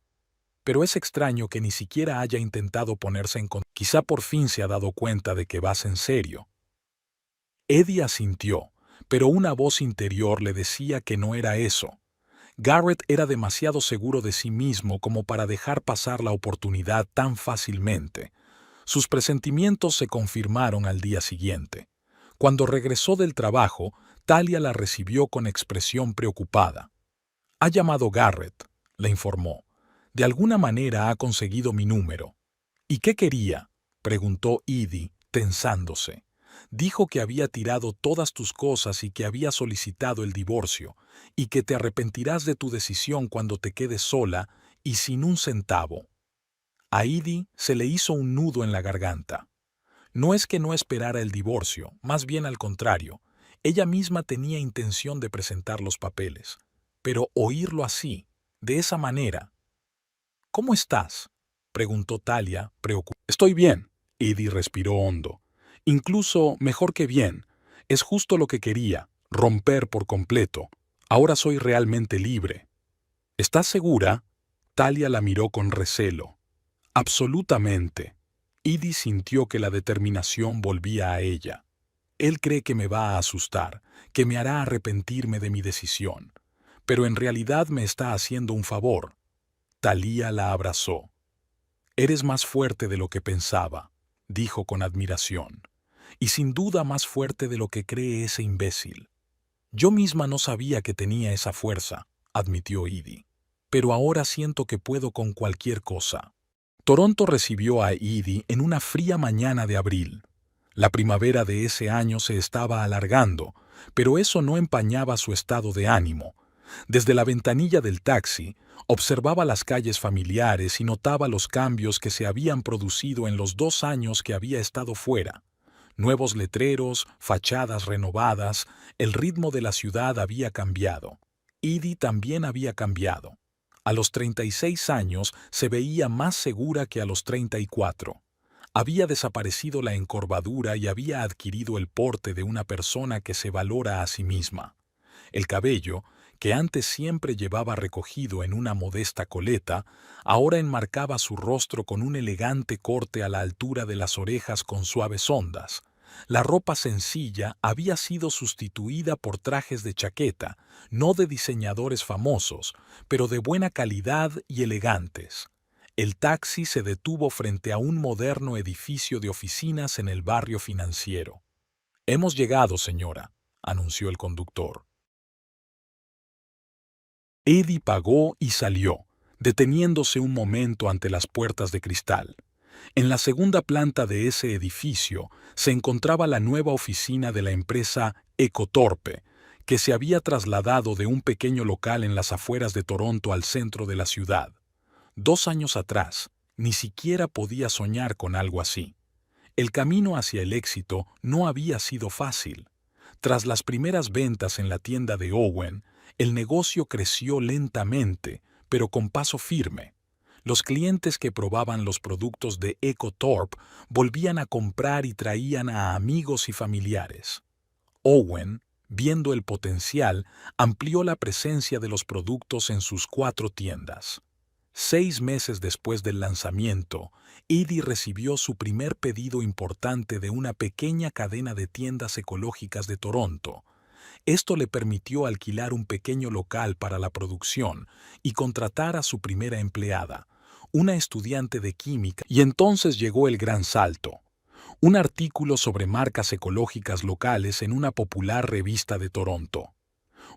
«Pero es extraño que ni siquiera haya intentado ponerse en contacto. Quizá por fin se ha dado cuenta de que vas en serio». Edie asintió, pero una voz interior le decía que no era eso. Garrett era demasiado seguro de sí mismo como para dejar pasar la oportunidad tan fácilmente. Sus presentimientos se confirmaron al día siguiente. Cuando regresó del trabajo, Talia la recibió con expresión preocupada. «Ha llamado Garrett», le informó. «De alguna manera ha conseguido mi número». «¿Y qué quería?», preguntó Edie, tensándose. «Dijo que había tirado todas tus cosas y que había solicitado el divorcio, y que te arrepentirás de tu decisión cuando te quedes sola y sin un centavo». A Edie se le hizo un nudo en la garganta. No es que no esperara el divorcio, más bien al contrario. Ella misma tenía intención de presentar los papeles. Pero oírlo así, de esa manera. «¿Cómo estás?», preguntó Talia, preocupada. «Estoy bien», Edie respiró hondo. «Incluso mejor que bien. Es justo lo que quería, romper por completo. Ahora soy realmente libre». «¿Estás segura?», Talia la miró con recelo. «Absolutamente». Edie sintió que la determinación volvía a ella. «Él cree que me va a asustar, que me hará arrepentirme de mi decisión. Pero en realidad me está haciendo un favor». Talia la abrazó. «Eres más fuerte de lo que pensaba», dijo con admiración. «Y sin duda más fuerte de lo que cree ese imbécil». «Yo misma no sabía que tenía esa fuerza», admitió Edie. «Pero ahora siento que puedo con cualquier cosa». Toronto recibió a Edie en una fría mañana de abril. La primavera de ese año se estaba alargando, pero eso no empañaba su estado de ánimo. Desde la ventanilla del taxi, observaba las calles familiares y notaba los cambios que se habían producido en los 2 años que había estado fuera. Nuevos letreros, fachadas renovadas, el ritmo de la ciudad había cambiado. Edie también había cambiado. A los 36 años se veía más segura que a los 34. Había desaparecido la encorvadura y había adquirido el porte de una persona que se valora a sí misma. El cabello, que antes siempre llevaba recogido en una modesta coleta, ahora enmarcaba su rostro con un elegante corte a la altura de las orejas con suaves ondas. La ropa sencilla había sido sustituida por trajes de chaqueta, no de diseñadores famosos, pero de buena calidad y elegantes. El taxi se detuvo frente a un moderno edificio de oficinas en el barrio financiero. «Hemos llegado, señora», anunció el conductor. Eddie pagó y salió, deteniéndose un momento ante las puertas de cristal. En la segunda planta de ese edificio se encontraba la nueva oficina de la empresa Ecotorpe, que se había trasladado de un pequeño local en las afueras de Toronto al centro de la ciudad. 2 años atrás, ni siquiera podía soñar con algo así. El camino hacia el éxito no había sido fácil. Tras las primeras ventas en la tienda de Owen, el negocio creció lentamente, pero con paso firme. Los clientes que probaban los productos de Ecotorp volvían a comprar y traían a amigos y familiares. Owen, viendo el potencial, amplió la presencia de los productos en sus 4 tiendas. 6 meses después del lanzamiento, Eddie recibió su primer pedido importante de una pequeña cadena de tiendas ecológicas de Toronto. Esto le permitió alquilar un pequeño local para la producción y contratar a su primera empleada, una estudiante de química, y entonces llegó el gran salto. Un artículo sobre marcas ecológicas locales en una popular revista de Toronto.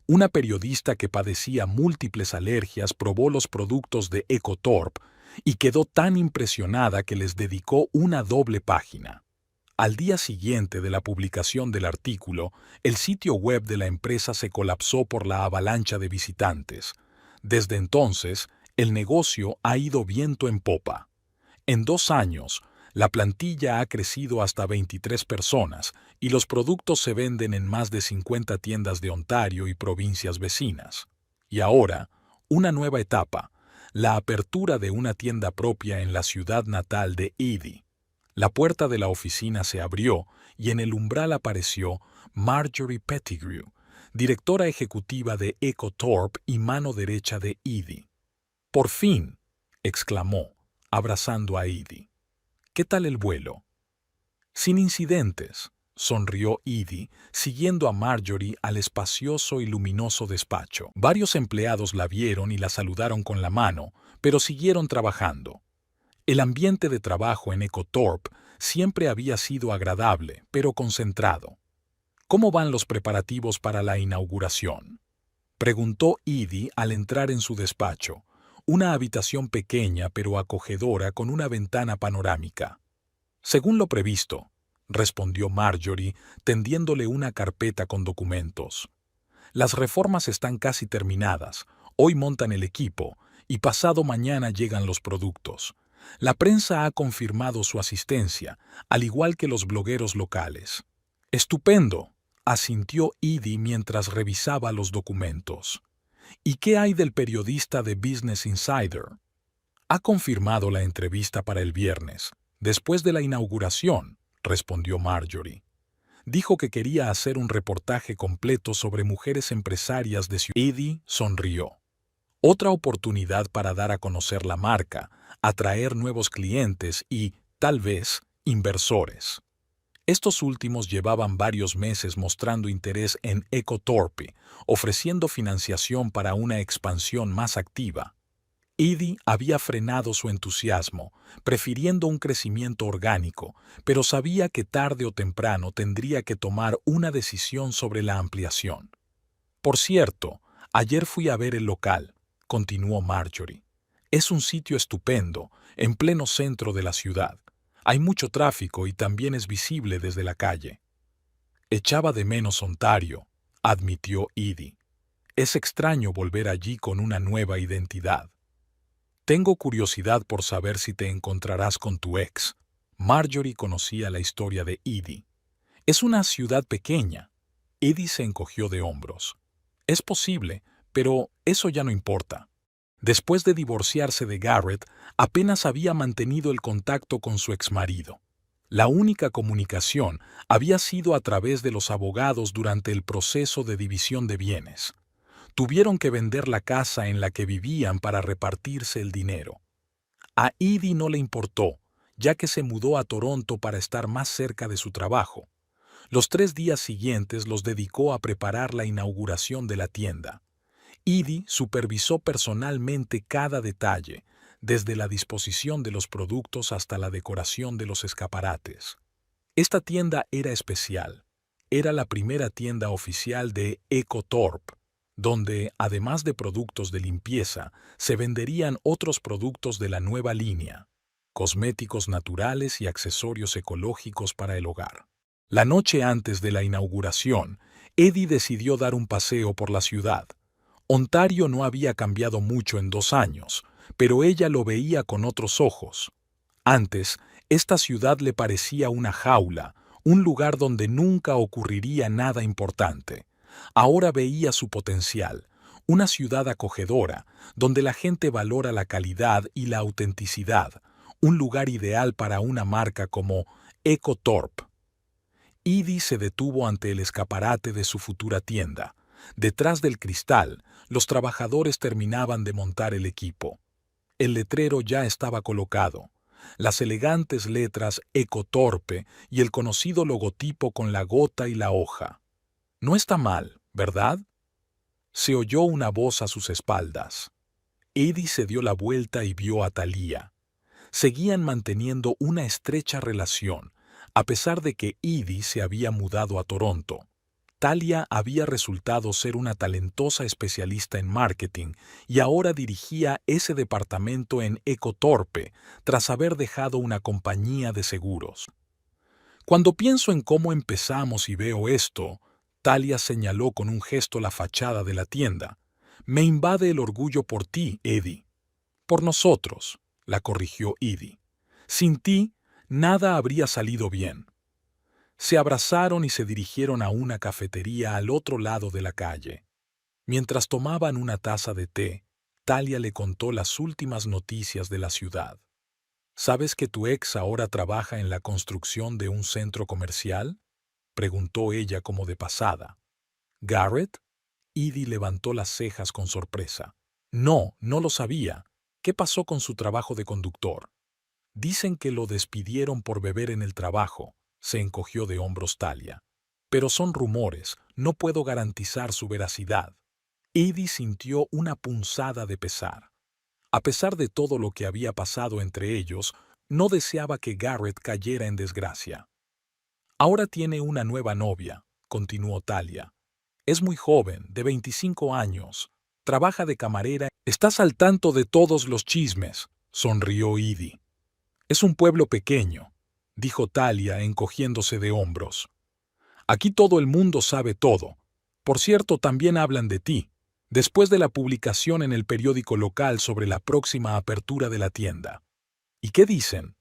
Una periodista que padecía múltiples alergias probó los productos de Ecotorp y quedó tan impresionada que les dedicó una doble página. Al día siguiente de la publicación del artículo, el sitio web de la empresa se colapsó por la avalancha de visitantes. Desde entonces, el negocio ha ido viento en popa. En 2 años, la plantilla ha crecido hasta 23 personas y los productos se venden en más de 50 tiendas de Ontario y provincias vecinas. Y ahora, una nueva etapa, la apertura de una tienda propia en la ciudad natal de Eddie. La puerta de la oficina se abrió y en el umbral apareció Marjorie Pettigrew, directora ejecutiva de Ecotorp y mano derecha de Eddie. «Por fin», exclamó, abrazando a Eddie. «¿Qué tal el vuelo?» «Sin incidentes», sonrió Eddie, siguiendo a Marjorie al espacioso y luminoso despacho. Varios empleados la vieron y la saludaron con la mano, pero siguieron trabajando. El ambiente de trabajo en Ecotorp siempre había sido agradable, pero concentrado. «¿Cómo van los preparativos para la inauguración?», preguntó Eddie al entrar en su despacho, una habitación pequeña pero acogedora con una ventana panorámica. «Según lo previsto», respondió Marjorie, tendiéndole una carpeta con documentos. «Las reformas están casi terminadas, hoy montan el equipo y pasado mañana llegan los productos. La prensa ha confirmado su asistencia, al igual que los blogueros locales». «Estupendo», asintió Eddie mientras revisaba los documentos. «¿Y qué hay del periodista de Business Insider?» «Ha confirmado la entrevista para el viernes, después de la inauguración», respondió Marjorie. «Dijo que quería hacer un reportaje completo sobre mujeres empresarias de ciudad». Eddie sonrió. Otra oportunidad para dar a conocer la marca, atraer nuevos clientes y, tal vez, inversores. Estos últimos llevaban varios meses mostrando interés en Ecotorp, ofreciendo financiación para una expansión más activa. Eddie había frenado su entusiasmo, prefiriendo un crecimiento orgánico, pero sabía que tarde o temprano tendría que tomar una decisión sobre la ampliación. «Por cierto, ayer fui a ver el local», continuó Marjorie. «Es un sitio estupendo, en pleno centro de la ciudad. Hay mucho tráfico y también es visible desde la calle». «Echaba de menos Ontario», admitió Eddie. «Es extraño volver allí con una nueva identidad». «Tengo curiosidad por saber si te encontrarás con tu ex». Marjorie conocía la historia de Eddie. «Es una ciudad pequeña». Eddie se encogió de hombros. «Es posible, pero eso ya no importa». Después de divorciarse de Garrett, apenas había mantenido el contacto con su exmarido. La única comunicación había sido a través de los abogados durante el proceso de división de bienes. Tuvieron que vender la casa en la que vivían para repartirse el dinero. A Edie no le importó, ya que se mudó a Toronto para estar más cerca de su trabajo. Los 3 días siguientes los dedicó a preparar la inauguración de la tienda. Edie supervisó personalmente cada detalle, desde la disposición de los productos hasta la decoración de los escaparates. Esta tienda era especial. Era la primera tienda oficial de EcoTorp, donde, además de productos de limpieza, se venderían otros productos de la nueva línea, cosméticos naturales y accesorios ecológicos para el hogar. La noche antes de la inauguración, Edie decidió dar un paseo por la ciudad. Ontario no había cambiado mucho en 2 años, pero ella lo veía con otros ojos. Antes, esta ciudad le parecía una jaula, un lugar donde nunca ocurriría nada importante. Ahora veía su potencial, una ciudad acogedora, donde la gente valora la calidad y la autenticidad, un lugar ideal para una marca como EcoTorp. Edie se detuvo ante el escaparate de su futura tienda. Detrás del cristal, los trabajadores terminaban de montar el equipo. El letrero ya estaba colocado. Las elegantes letras EcoTorpe y el conocido logotipo con la gota y la hoja. No está mal, ¿verdad? Se oyó una voz a sus espaldas. Edie se dio la vuelta y vio a Thalia. Seguían manteniendo una estrecha relación, a pesar de que Edie se había mudado a Toronto. Thalia había resultado ser una talentosa especialista en marketing y ahora dirigía ese departamento en EcoTorpe tras haber dejado una compañía de seguros. Cuando pienso en cómo empezamos y veo esto, Thalia señaló con un gesto la fachada de la tienda. Me invade el orgullo por ti, Edie. Por nosotros, la corrigió Edie. Sin ti, nada habría salido bien. Se abrazaron y se dirigieron a una cafetería al otro lado de la calle. Mientras tomaban una taza de té, Thalia le contó las últimas noticias de la ciudad. ¿Sabes que tu ex ahora trabaja en la construcción de un centro comercial? Preguntó ella como de pasada. ¿Garrett? Edie levantó las cejas con sorpresa. No, no lo sabía. ¿Qué pasó con su trabajo de conductor? Dicen que lo despidieron por beber en el trabajo, se encogió de hombros Thalia. Pero son rumores, no puedo garantizar su veracidad. Edie sintió una punzada de pesar. A pesar de todo lo que había pasado entre ellos, no deseaba que Garrett cayera en desgracia. Ahora tiene una nueva novia, continuó Thalia. Es muy joven, de 25 años. Trabaja de camarera. Estás al tanto de todos los chismes, sonrió Edie. Es un pueblo pequeño, dijo Thalia encogiéndose de hombros. Aquí todo el mundo sabe todo. Por cierto, también hablan de ti, después de la publicación en el periódico local sobre la próxima apertura de la tienda. ¿Y qué dicen?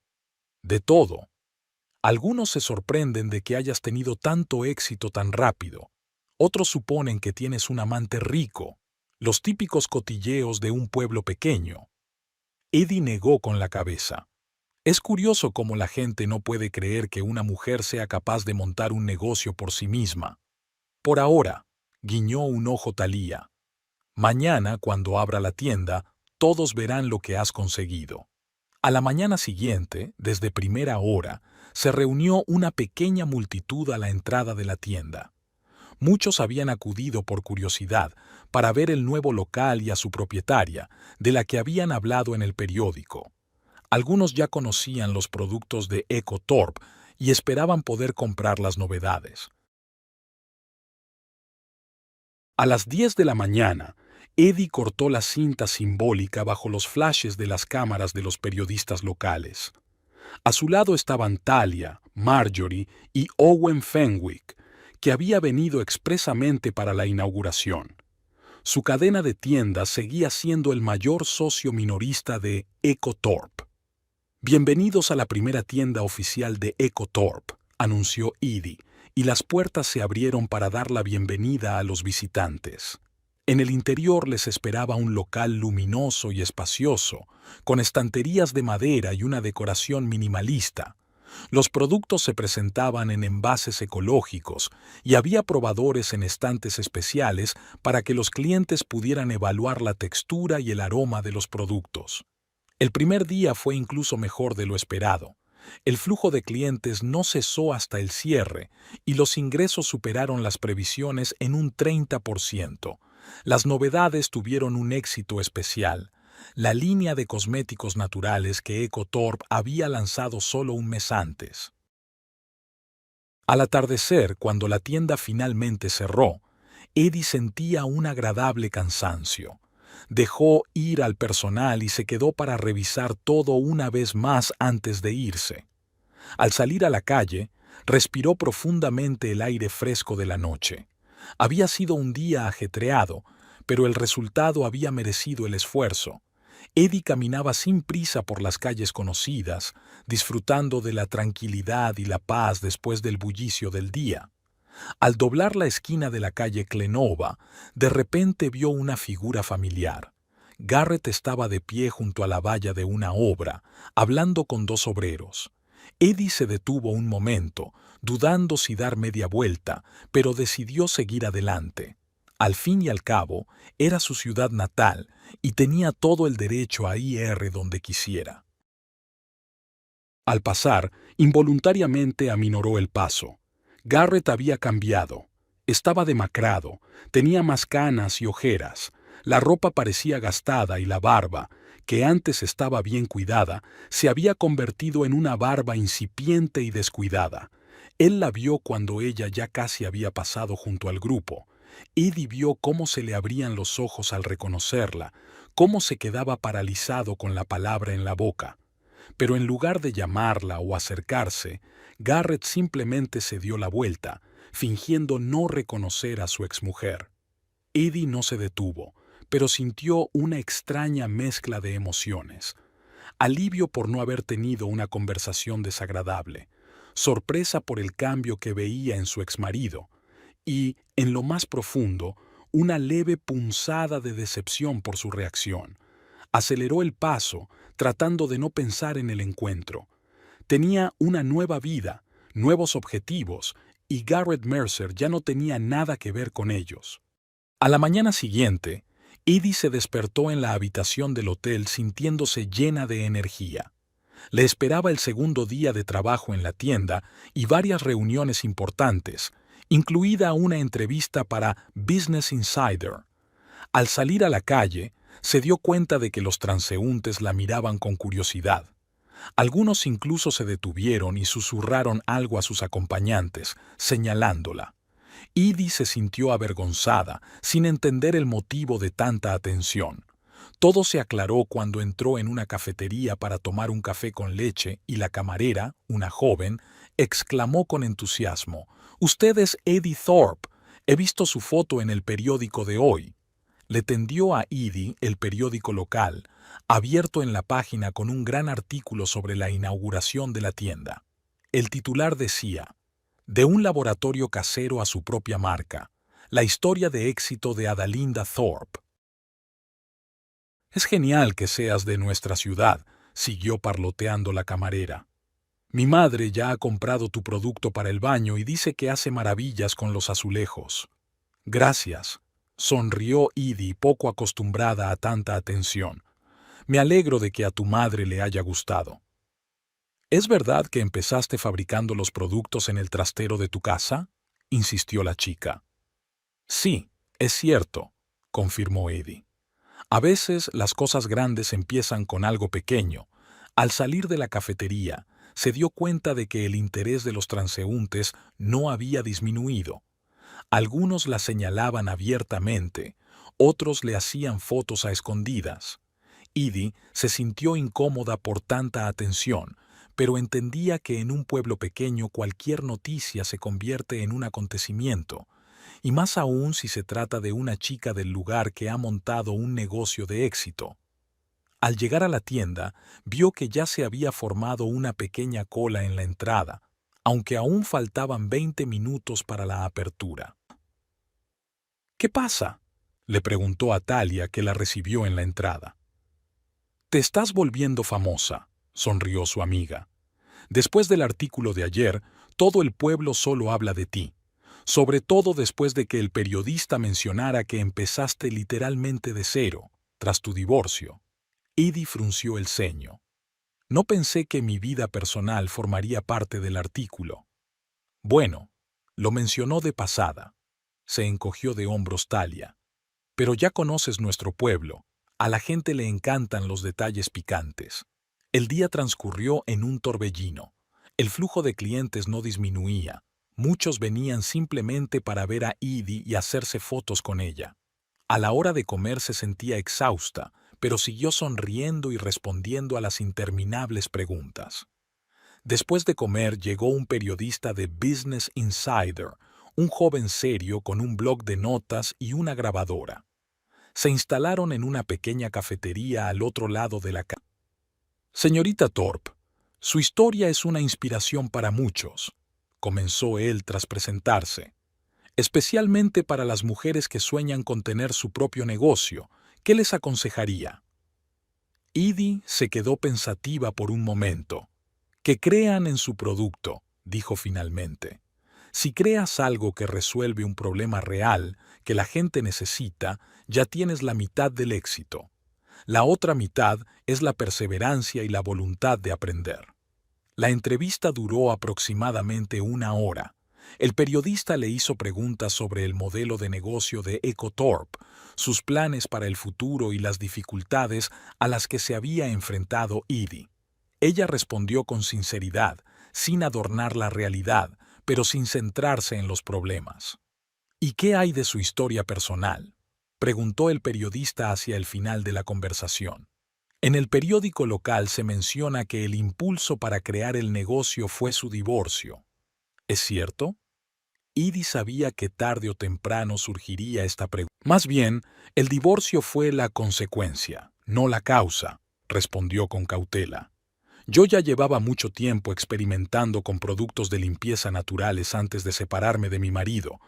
De todo. Algunos se sorprenden de que hayas tenido tanto éxito tan rápido. Otros suponen que tienes un amante rico, los típicos cotilleos de un pueblo pequeño. Edie negó con la cabeza. Es curioso cómo la gente no puede creer que una mujer sea capaz de montar un negocio por sí misma. Por ahora, guiñó un ojo Thalia. Mañana, cuando abra la tienda, todos verán lo que has conseguido. A la mañana siguiente, desde primera hora, se reunió una pequeña multitud a la entrada de la tienda. Muchos habían acudido por curiosidad para ver el nuevo local y a su propietaria, de la que habían hablado en el periódico. Algunos ya conocían los productos de EcoTorp y esperaban poder comprar las novedades. A las 10 de la mañana, Edie cortó la cinta simbólica bajo los flashes de las cámaras de los periodistas locales. A su lado estaban Thalia, Marjorie y Owen Fenwick, que había venido expresamente para la inauguración. Su cadena de tiendas seguía siendo el mayor socio minorista de EcoTorp. Bienvenidos a la primera tienda oficial de EcoTorp, anunció Edie, y las puertas se abrieron para dar la bienvenida a los visitantes. En el interior les esperaba un local luminoso y espacioso, con estanterías de madera y una decoración minimalista. Los productos se presentaban en envases ecológicos y había probadores en estantes especiales para que los clientes pudieran evaluar la textura y el aroma de los productos. El primer día fue incluso mejor de lo esperado. El flujo de clientes no cesó hasta el cierre y los ingresos superaron las previsiones en un 30%. Las novedades tuvieron un éxito especial. La línea de cosméticos naturales que EcoTorp había lanzado solo un mes antes. Al atardecer, cuando la tienda finalmente cerró, Eddie sentía un agradable cansancio. Dejó ir al personal y se quedó para revisar todo una vez más antes de irse. Al salir a la calle, respiró profundamente el aire fresco de la noche. Había sido un día ajetreado, pero el resultado había merecido el esfuerzo. Eddie caminaba sin prisa por las calles conocidas, disfrutando de la tranquilidad y la paz después del bullicio del día. Al doblar la esquina de la calle Clenova, de repente vio una figura familiar. Garrett estaba de pie junto a la valla de una obra, hablando con dos obreros. Eddie se detuvo un momento, dudando si dar media vuelta, pero decidió seguir adelante. Al fin y al cabo, era su ciudad natal y tenía todo el derecho a ir donde quisiera. Al pasar, involuntariamente aminoró el paso. Garrett había cambiado. Estaba demacrado, tenía más canas y ojeras. La ropa parecía gastada y la barba, que antes estaba bien cuidada, se había convertido en una barba incipiente y descuidada. Él la vio cuando ella ya casi había pasado junto al grupo. Eddie vio cómo se le abrían los ojos al reconocerla, cómo se quedaba paralizado con la palabra en la boca. Pero en lugar de llamarla o acercarse, Garrett simplemente se dio la vuelta, fingiendo no reconocer a su exmujer. Eddie no se detuvo, pero sintió una extraña mezcla de emociones. Alivio por no haber tenido una conversación desagradable, sorpresa por el cambio que veía en su exmarido, y, en lo más profundo, una leve punzada de decepción por su reacción. Aceleró el paso, tratando de no pensar en el encuentro. Tenía una nueva vida, nuevos objetivos, y Garrett Mercer ya no tenía nada que ver con ellos. A la mañana siguiente, Eddie se despertó en la habitación del hotel sintiéndose llena de energía. Le esperaba el segundo día de trabajo en la tienda y varias reuniones importantes, incluida una entrevista para Business Insider. Al salir a la calle, se dio cuenta de que los transeúntes la miraban con curiosidad. Algunos incluso se detuvieron y susurraron algo a sus acompañantes, señalándola. Eddie se sintió avergonzada, sin entender el motivo de tanta atención. Todo se aclaró cuando entró en una cafetería para tomar un café con leche y la camarera, una joven, exclamó con entusiasmo: «Usted es Eddie Thorpe. He visto su foto en el periódico de hoy». Le tendió a Eddie el periódico local, abierto en la página con un gran artículo sobre la inauguración de la tienda. El titular decía: «De un laboratorio casero a su propia marca, la historia de éxito de Adalinda Thorpe». «Es genial que seas de nuestra ciudad», siguió parloteando la camarera. «Mi madre ya ha comprado tu producto para el baño y dice que hace maravillas con los azulejos». «Gracias», sonrió Eddie, poco acostumbrada a tanta atención. «Me alegro de que a tu madre le haya gustado». «¿Es verdad que empezaste fabricando los productos en el trastero de tu casa?», insistió la chica. «Sí, es cierto», confirmó Eddie. «A veces las cosas grandes empiezan con algo pequeño». Al salir de la cafetería, se dio cuenta de que el interés de los transeúntes no había disminuido. Algunos la señalaban abiertamente, otros le hacían fotos a escondidas. Eddie se sintió incómoda por tanta atención, pero entendía que en un pueblo pequeño cualquier noticia se convierte en un acontecimiento, y más aún si se trata de una chica del lugar que ha montado un negocio de éxito. Al llegar a la tienda, vio que ya se había formado una pequeña cola en la entrada, aunque aún faltaban 20 minutos para la apertura. «¿Qué pasa?», le preguntó a Talia, que la recibió en la entrada. «Te estás volviendo famosa», sonrió su amiga. Después del artículo de ayer, todo el pueblo solo habla de ti, sobre todo después de que el periodista mencionara que empezaste literalmente de cero, tras tu divorcio. Edie frunció el ceño. No pensé que mi vida personal formaría parte del artículo. Bueno, lo mencionó de pasada. Se encogió de hombros Talia. Pero ya conoces nuestro pueblo. A la gente le encantan los detalles picantes. El día transcurrió en un torbellino. El flujo de clientes no disminuía. Muchos venían simplemente para ver a Edie y hacerse fotos con ella. A la hora de comer se sentía exhausta, pero siguió sonriendo y respondiendo a las interminables preguntas. Después de comer llegó un periodista de Business Insider, un joven serio con un blog de notas y una grabadora. Se instalaron en una pequeña cafetería al otro lado de la calle. Señorita Thorpe, su historia es una inspiración para muchos, comenzó él tras presentarse. Especialmente para las mujeres que sueñan con tener su propio negocio, ¿qué les aconsejaría? Edie se quedó pensativa por un momento. Que crean en su producto, dijo finalmente. Si creas algo que resuelve un problema real que la gente necesita, ya tienes la mitad del éxito. La otra mitad es la perseverancia y la voluntad de aprender. La entrevista duró aproximadamente 1 hora. El periodista le hizo preguntas sobre el modelo de negocio de EcoTorp, sus planes para el futuro y las dificultades a las que se había enfrentado Edie. Ella respondió con sinceridad, sin adornar la realidad, pero sin centrarse en los problemas. ¿Y qué hay de su historia personal?, preguntó el periodista hacia el final de la conversación. En el periódico local se menciona que el impulso para crear el negocio fue su divorcio. ¿Es cierto? Edie sabía que tarde o temprano surgiría esta pregunta. Más bien, el divorcio fue la consecuencia, no la causa, respondió con cautela. Yo ya llevaba mucho tiempo experimentando con productos de limpieza naturales antes de separarme de mi marido,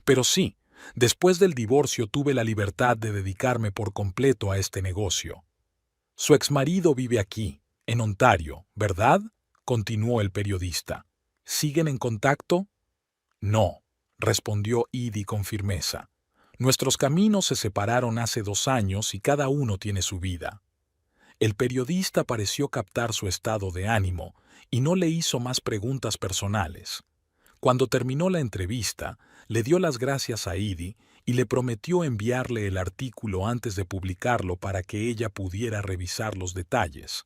pero sí, después del divorcio tuve la libertad de dedicarme por completo a este negocio. Su exmarido vive aquí, en Ontario, ¿verdad?, continuó el periodista. ¿Siguen en contacto? No, respondió Edie con firmeza. Nuestros caminos se separaron hace 2 años y cada uno tiene su vida. El periodista pareció captar su estado de ánimo y no le hizo más preguntas personales. Cuando terminó la entrevista, le dio las gracias a Edie y le prometió enviarle el artículo antes de publicarlo para que ella pudiera revisar los detalles.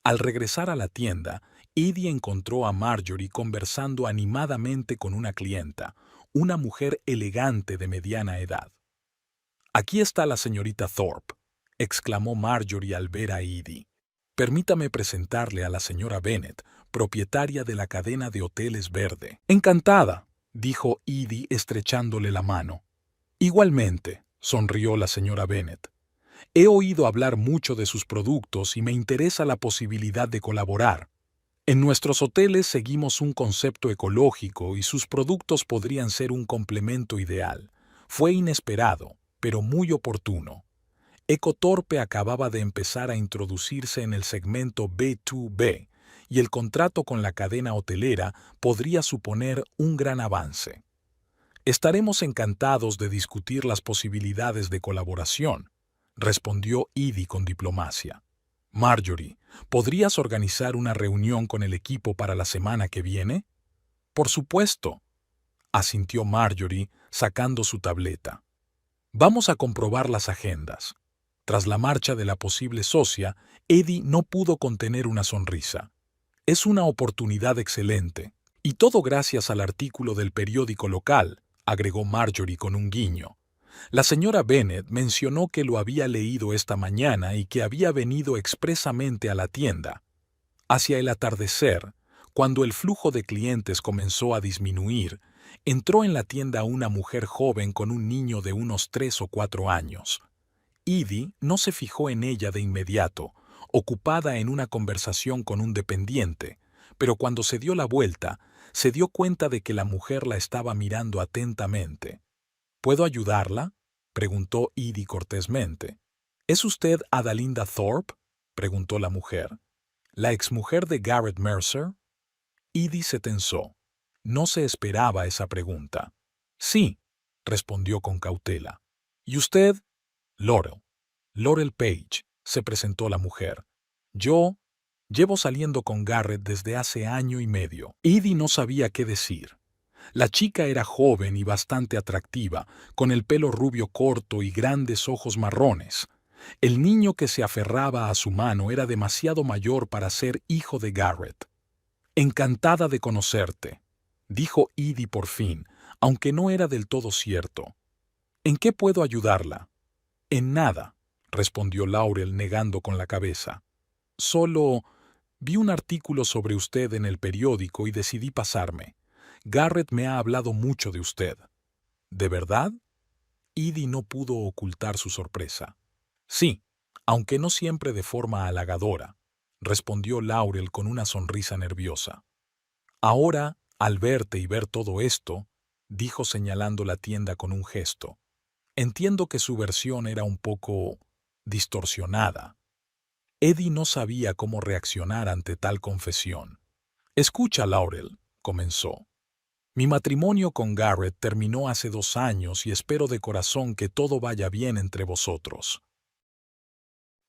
Al regresar a la tienda, Edie encontró a Marjorie conversando animadamente con una clienta, una mujer elegante de mediana edad. «Aquí está la señorita Thorpe», exclamó Marjorie al ver a Edie. «Permítame presentarle a la señora Bennett, propietaria de la cadena de hoteles Verde». «Encantada», dijo Edie estrechándole la mano. «Igualmente», sonrió la señora Bennett. «He oído hablar mucho de sus productos y me interesa la posibilidad de colaborar. En nuestros hoteles seguimos un concepto ecológico y sus productos podrían ser un complemento ideal. Fue inesperado, pero muy oportuno». EcoTorpe acababa de empezar a introducirse en el segmento B2B y el contrato con la cadena hotelera podría suponer un gran avance. «Estaremos encantados de discutir las posibilidades de colaboración», respondió Edie con diplomacia. «Marjorie, ¿podrías organizar una reunión con el equipo para la semana que viene?» «Por supuesto», asintió Marjorie sacando su tableta. «Vamos a comprobar las agendas». Tras la marcha de la posible socia, Edie no pudo contener una sonrisa. «Es una oportunidad excelente, y todo gracias al artículo del periódico local», agregó Marjorie con un guiño. La señora Bennett mencionó que lo había leído esta mañana y que había venido expresamente a la tienda. Hacia el atardecer, cuando el flujo de clientes comenzó a disminuir, entró en la tienda una mujer joven con un niño de unos 3 o 4 años. Edie no se fijó en ella de inmediato, ocupada en una conversación con un dependiente, pero cuando se dio la vuelta, se dio cuenta de que la mujer la estaba mirando atentamente. «¿Puedo ayudarla?», preguntó Edie cortésmente. «¿Es usted Adalinda Thorpe?», preguntó la mujer. «¿La exmujer de Garrett Mercer?». Edie se tensó. No se esperaba esa pregunta. Sí, respondió con cautela. ¿Y usted? Laurel. Laurel Page, se presentó la mujer. Yo llevo saliendo con Garrett desde hace año y medio. Edie no sabía qué decir. La chica era joven y bastante atractiva, con el pelo rubio corto y grandes ojos marrones. El niño que se aferraba a su mano era demasiado mayor para ser hijo de Garrett. Encantada de conocerte, dijo Edie por fin, aunque no era del todo cierto. ¿En qué puedo ayudarla? En nada, respondió Laurel negando con la cabeza. Solo vi un artículo sobre usted en el periódico y decidí pasarme. Garrett me ha hablado mucho de usted. ¿De verdad? Edie no pudo ocultar su sorpresa. Sí, aunque no siempre de forma halagadora, respondió Laurel con una sonrisa nerviosa. Ahora, al verte y ver todo esto, dijo señalando la tienda con un gesto, entiendo que su versión era un poco distorsionada. Edie no sabía cómo reaccionar ante tal confesión. Escucha, Laurel, comenzó. Mi matrimonio con Garrett terminó hace 2 años y espero de corazón que todo vaya bien entre vosotros.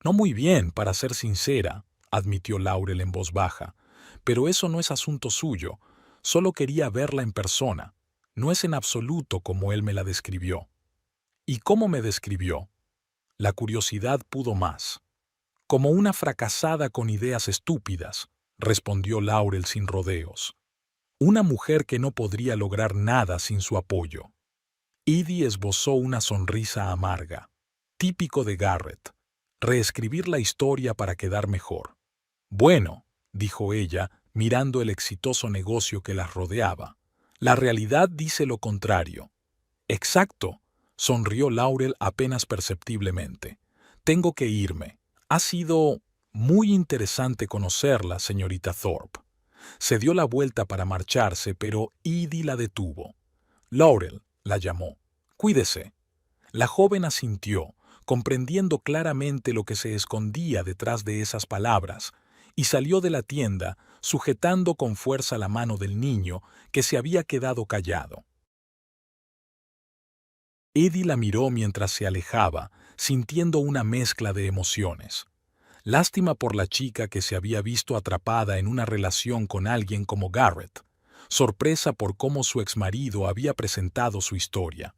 No muy bien, para ser sincera, admitió Laurel en voz baja, pero eso no es asunto suyo. Solo quería verla en persona. No es en absoluto como él me la describió. ¿Y cómo me describió? La curiosidad pudo más. Como una fracasada con ideas estúpidas, respondió Laurel sin rodeos. Una mujer que no podría lograr nada sin su apoyo. Edie esbozó una sonrisa amarga, típico de Garrett. Reescribir la historia para quedar mejor. Bueno, dijo ella, mirando el exitoso negocio que las rodeaba. La realidad dice lo contrario. Exacto, sonrió Laurel apenas perceptiblemente. Tengo que irme. Ha sido muy interesante conocerla, señorita Thorpe. Se dio la vuelta para marcharse, pero Edie la detuvo. Laurel, la llamó. Cuídese. La joven asintió, comprendiendo claramente lo que se escondía detrás de esas palabras, y salió de la tienda, sujetando con fuerza la mano del niño, que se había quedado callado. Edie la miró mientras se alejaba, sintiendo una mezcla de emociones. Lástima por la chica que se había visto atrapada en una relación con alguien como Garrett, sorpresa por cómo su exmarido había presentado su historia,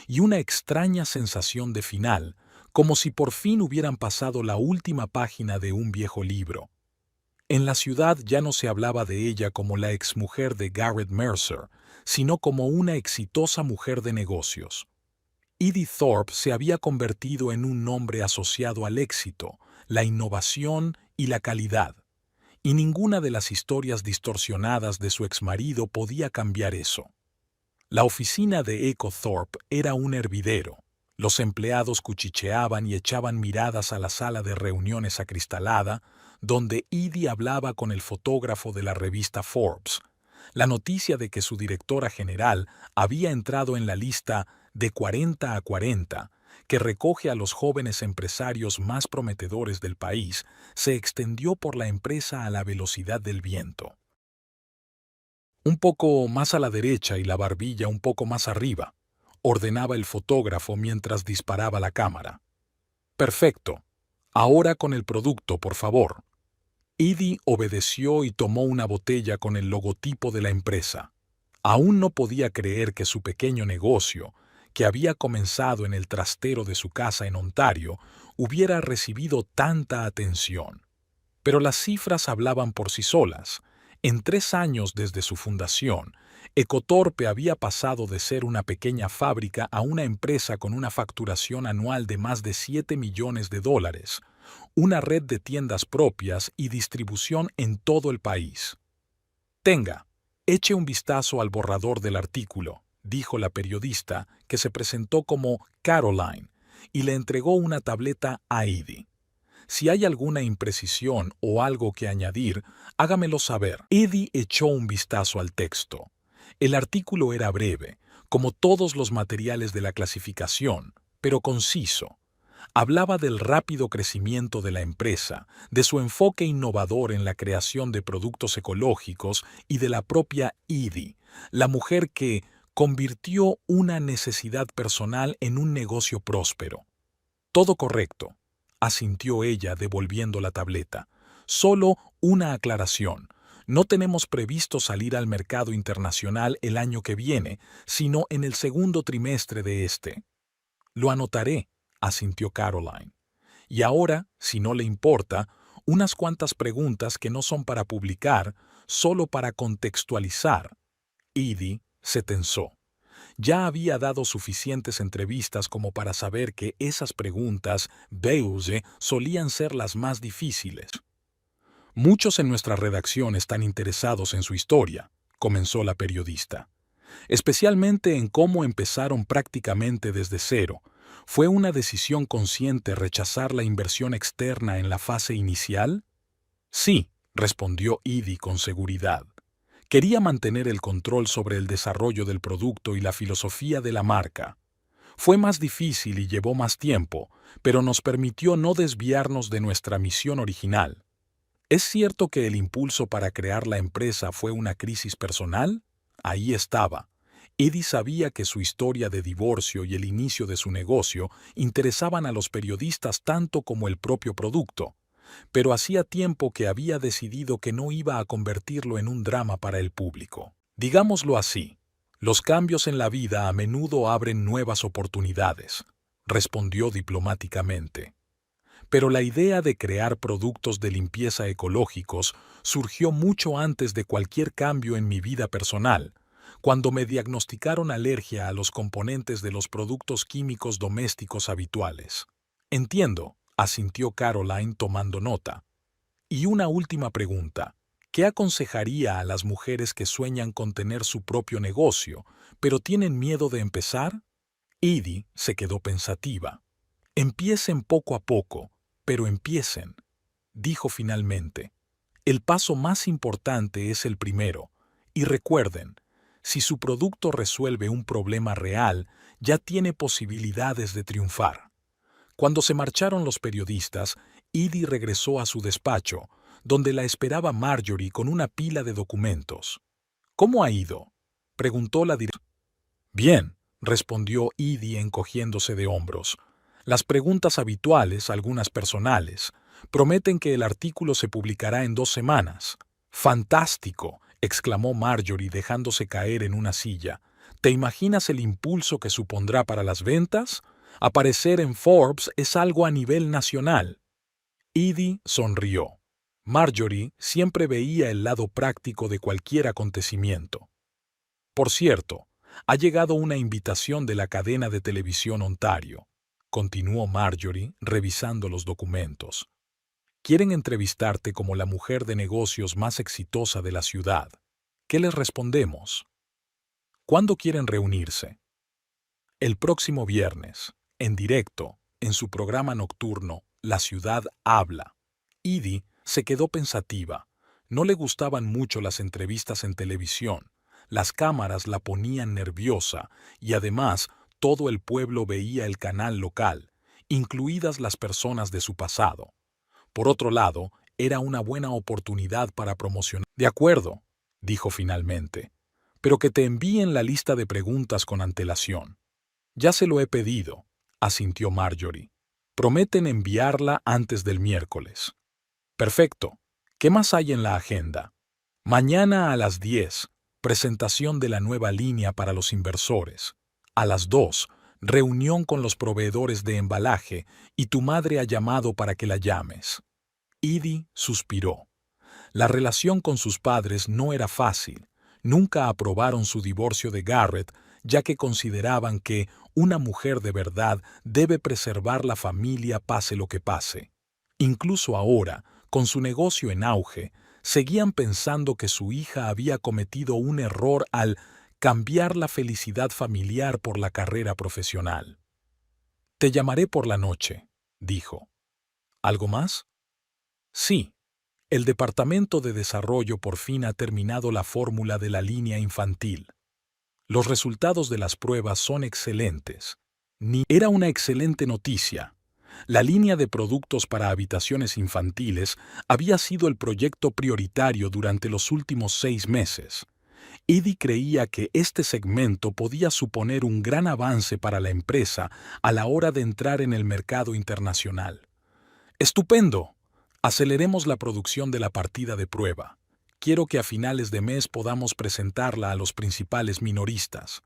y una extraña sensación de final, como si por fin hubieran pasado la última página de un viejo libro. En la ciudad ya no se hablaba de ella como la exmujer de Garrett Mercer, sino como una exitosa mujer de negocios. Edie Thorpe se había convertido en un nombre asociado al éxito, la innovación y la calidad, y ninguna de las historias distorsionadas de su exmarido podía cambiar eso. La oficina de Echo Thorpe era un hervidero. Los empleados cuchicheaban y echaban miradas a la sala de reuniones acristalada, donde Edie hablaba con el fotógrafo de la revista Forbes. La noticia de que su directora general había entrado en la lista de 40 a 40, que recoge a los jóvenes empresarios más prometedores del país, se extendió por la empresa a la velocidad del viento. Un poco más a la derecha y la barbilla un poco más arriba, ordenaba el fotógrafo mientras disparaba la cámara. Perfecto. Ahora con el producto, por favor. Edie obedeció y tomó una botella con el logotipo de la empresa. Aún no podía creer que su pequeño negocio, que había comenzado en el trastero de su casa en Ontario, hubiera recibido tanta atención. Pero las cifras hablaban por sí solas. En 3 años desde su fundación, Ecotorpe había pasado de ser una pequeña fábrica a una empresa con una facturación anual de más de $7 millones, una red de tiendas propias y distribución en todo el país. Tenga, eche un vistazo al borrador del artículo, dijo la periodista, que se presentó como Caroline, y le entregó una tableta a Edie. Si hay alguna imprecisión o algo que añadir, hágamelo saber. Edie echó un vistazo al texto. El artículo era breve, como todos los materiales de la clasificación, pero conciso. Hablaba del rápido crecimiento de la empresa, de su enfoque innovador en la creación de productos ecológicos y de la propia Edie, la mujer que convirtió una necesidad personal en un negocio próspero. Todo correcto, asintió ella devolviendo la tableta. Solo una aclaración. No tenemos previsto salir al mercado internacional el año que viene, sino en el segundo trimestre de este. Lo anotaré, asintió Caroline. Y ahora, si no le importa, unas cuantas preguntas que no son para publicar, solo para contextualizar. Edie se tensó. Ya había dado suficientes entrevistas como para saber que esas preguntas, Beuse, solían ser las más difíciles. Muchos en nuestra redacción están interesados en su historia, comenzó la periodista. Especialmente en cómo empezaron prácticamente desde cero. ¿Fue una decisión consciente rechazar la inversión externa en la fase inicial? Sí, respondió Edie con seguridad. Quería mantener el control sobre el desarrollo del producto y la filosofía de la marca. Fue más difícil y llevó más tiempo, pero nos permitió no desviarnos de nuestra misión original. ¿Es cierto que el impulso para crear la empresa fue una crisis personal? Ahí estaba. Edie sabía que su historia de divorcio y el inicio de su negocio interesaban a los periodistas tanto como el propio producto, pero hacía tiempo que había decidido que no iba a convertirlo en un drama para el público. Digámoslo así, los cambios en la vida a menudo abren nuevas oportunidades, respondió diplomáticamente. Pero la idea de crear productos de limpieza ecológicos surgió mucho antes de cualquier cambio en mi vida personal, cuando me diagnosticaron alergia a los componentes de los productos químicos domésticos habituales. Entiendo, asintió Caroline tomando nota. Y una última pregunta. ¿Qué aconsejaría a las mujeres que sueñan con tener su propio negocio, pero tienen miedo de empezar? Edie se quedó pensativa. Empiecen poco a poco, pero empiecen, dijo finalmente. El paso más importante es el primero, y recuerden, si su producto resuelve un problema real, ya tiene posibilidades de triunfar. Cuando se marcharon los periodistas, Edie regresó a su despacho, donde la esperaba Marjorie con una pila de documentos. ¿Cómo ha ido?, preguntó la directora. Bien, respondió Edie encogiéndose de hombros. Las preguntas habituales, algunas personales, prometen que el artículo se publicará en 2 semanas. ¡Fantástico!, exclamó Marjorie dejándose caer en una silla. ¿Te imaginas el impulso que supondrá para las ventas? Aparecer en Forbes es algo a nivel nacional. Edie sonrió. Marjorie siempre veía el lado práctico de cualquier acontecimiento. Por cierto, ha llegado una invitación de la cadena de televisión Ontario, continuó Marjorie revisando los documentos. Quieren entrevistarte como la mujer de negocios más exitosa de la ciudad. ¿Qué les respondemos? ¿Cuándo quieren reunirse? El próximo viernes, en directo, en su programa nocturno, La Ciudad Habla. Edie se quedó pensativa. No le gustaban mucho las entrevistas en televisión. Las cámaras la ponían nerviosa y además todo el pueblo veía el canal local, incluidas las personas de su pasado. Por otro lado, era una buena oportunidad para promocionar. De acuerdo, dijo finalmente, pero que te envíen la lista de preguntas con antelación. Ya se lo he pedido, asintió Marjorie. Prometen enviarla antes del miércoles. Perfecto. ¿Qué más hay en la agenda? Mañana a las 10, presentación de la nueva línea para los inversores. A las 2, reunión con los proveedores de embalaje y tu madre ha llamado para que la llames. Edie suspiró. La relación con sus padres no era fácil. Nunca aprobaron su divorcio de Garrett, ya que consideraban que una mujer de verdad debe preservar la familia pase lo que pase. Incluso ahora, con su negocio en auge, seguían pensando que su hija había cometido un error al cambiar la felicidad familiar por la carrera profesional. Te llamaré por la noche, dijo. ¿Algo más? Sí. El Departamento de Desarrollo por fin ha terminado la fórmula de la línea infantil. Los resultados de las pruebas son excelentes. Era una excelente noticia. La línea de productos para habitaciones infantiles había sido el proyecto prioritario durante los últimos 6 meses. Edie creía que este segmento podía suponer un gran avance para la empresa a la hora de entrar en el mercado internacional. ¡Estupendo! Aceleremos la producción de la partida de prueba. Quiero que a finales de mes podamos presentarla a los principales minoristas.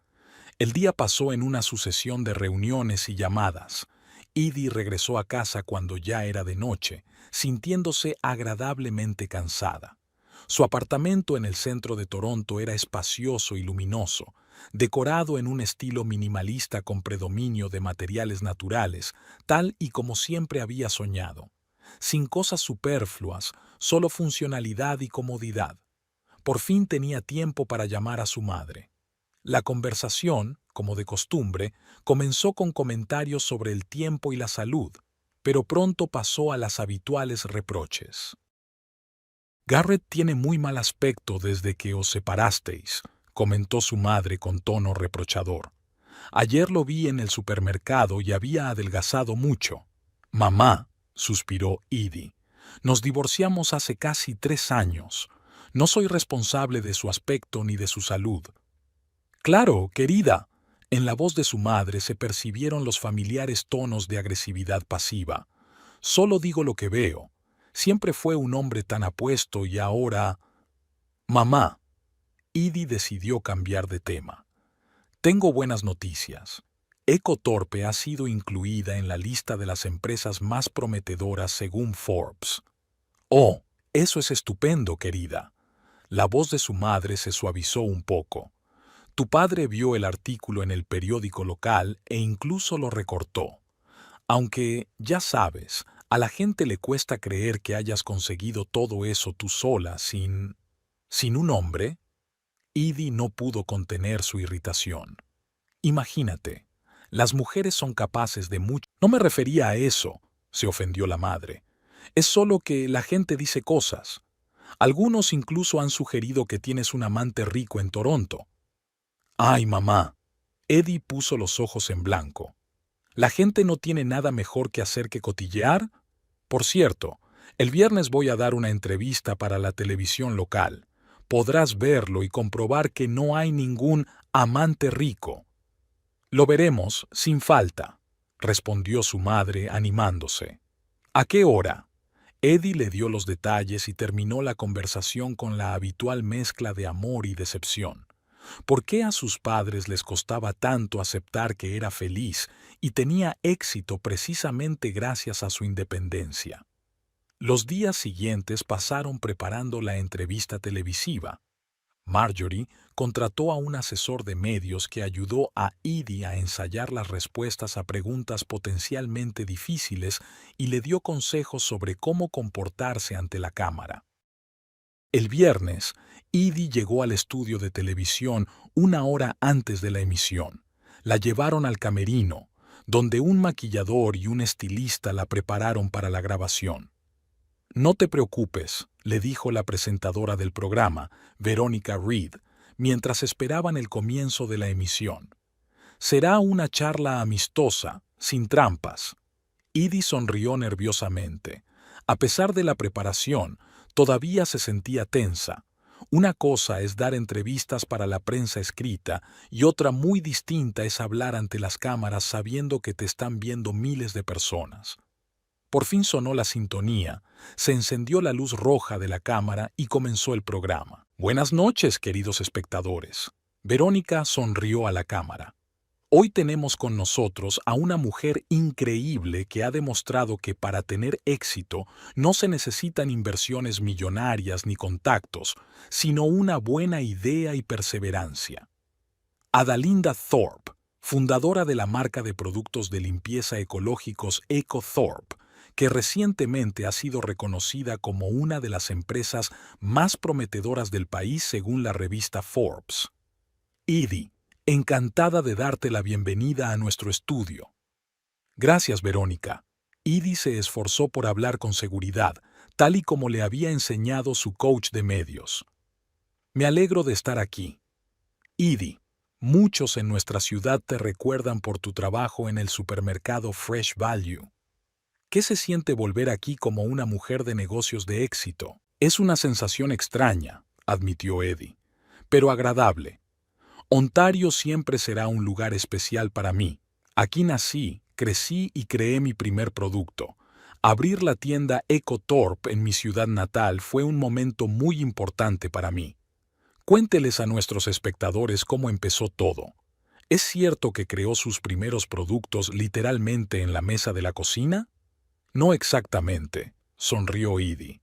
El día pasó en una sucesión de reuniones y llamadas. Edie regresó a casa cuando ya era de noche, sintiéndose agradablemente cansada. Su apartamento en el centro de Toronto era espacioso y luminoso, decorado en un estilo minimalista con predominio de materiales naturales, tal y como siempre había soñado. Sin cosas superfluas, solo funcionalidad y comodidad. Por fin tenía tiempo para llamar a su madre. La conversación, como de costumbre, comenzó con comentarios sobre el tiempo y la salud, pero pronto pasó a las habituales reproches. Garrett tiene muy mal aspecto desde que os separasteis, comentó su madre con tono reprochador. Ayer lo vi en el supermercado y había adelgazado mucho. Mamá, suspiró Edie, nos divorciamos hace casi 3 años. No soy responsable de su aspecto ni de su salud. Claro, querida. En la voz de su madre se percibieron los familiares tonos de agresividad pasiva. Solo digo lo que veo. Siempre fue un hombre tan apuesto y ahora... Mamá. Edie decidió cambiar de tema. Tengo buenas noticias. Ecotorpe ha sido incluida en la lista de las empresas más prometedoras según Forbes. Oh, eso es estupendo, querida. La voz de su madre se suavizó un poco. Tu padre vio el artículo en el periódico local e incluso lo recortó. Aunque, ya sabes, a la gente le cuesta creer que hayas conseguido todo eso tú sola sin un hombre. Edie no pudo contener su irritación. Imagínate, las mujeres son capaces de mucho. No me refería a eso, se ofendió la madre. Es solo que la gente dice cosas. Algunos incluso han sugerido que tienes un amante rico en Toronto. Ay, mamá. Edie puso los ojos en blanco. ¿La gente no tiene nada mejor que hacer que cotillear? Por cierto, el viernes voy a dar una entrevista para la televisión local. Podrás verlo y comprobar que no hay ningún amante rico. Lo veremos sin falta, respondió su madre animándose. ¿A qué hora? Edie le dio los detalles y terminó la conversación con la habitual mezcla de amor y decepción. ¿Por qué a sus padres les costaba tanto aceptar que era feliz y tenía éxito precisamente gracias a su independencia? Los días siguientes pasaron preparando la entrevista televisiva. Marjorie contrató a un asesor de medios que ayudó a Edie a ensayar las respuestas a preguntas potencialmente difíciles y le dio consejos sobre cómo comportarse ante la cámara. El viernes, Edie llegó al estudio de televisión 1 hora antes de la emisión. La llevaron al camerino, donde un maquillador y un estilista la prepararon para la grabación. No te preocupes, le dijo la presentadora del programa, Veronica Reed, mientras esperaban el comienzo de la emisión. Será una charla amistosa, sin trampas. Edie sonrió nerviosamente. A pesar de la preparación, todavía se sentía tensa. Una cosa es dar entrevistas para la prensa escrita y otra muy distinta es hablar ante las cámaras sabiendo que te están viendo miles de personas. Por fin sonó la sintonía, se encendió la luz roja de la cámara y comenzó el programa. Buenas noches, queridos espectadores. Verónica sonrió a la cámara. Hoy tenemos con nosotros a una mujer increíble que ha demostrado que para tener éxito no se necesitan inversiones millonarias ni contactos, sino una buena idea y perseverancia. Adalinda Thorpe, fundadora de la marca de productos de limpieza ecológicos EcoThorpe, que recientemente ha sido reconocida como una de las empresas más prometedoras del país según la revista Forbes. Edie, encantada de darte la bienvenida a nuestro estudio. Gracias, Verónica. Edie se esforzó por hablar con seguridad, tal y como le había enseñado su coach de medios. Me alegro de estar aquí. Edie, muchos en nuestra ciudad te recuerdan por tu trabajo en el supermercado Fresh Value. ¿Qué se siente volver aquí como una mujer de negocios de éxito? Es una sensación extraña, admitió Eddie, pero agradable. Ontario siempre será un lugar especial para mí. Aquí nací, crecí y creé mi primer producto. Abrir la tienda EcoTorp en mi ciudad natal fue un momento muy importante para mí. Cuénteles a nuestros espectadores cómo empezó todo. ¿Es cierto que creó sus primeros productos literalmente en la mesa de la cocina? No exactamente, sonrió Edie.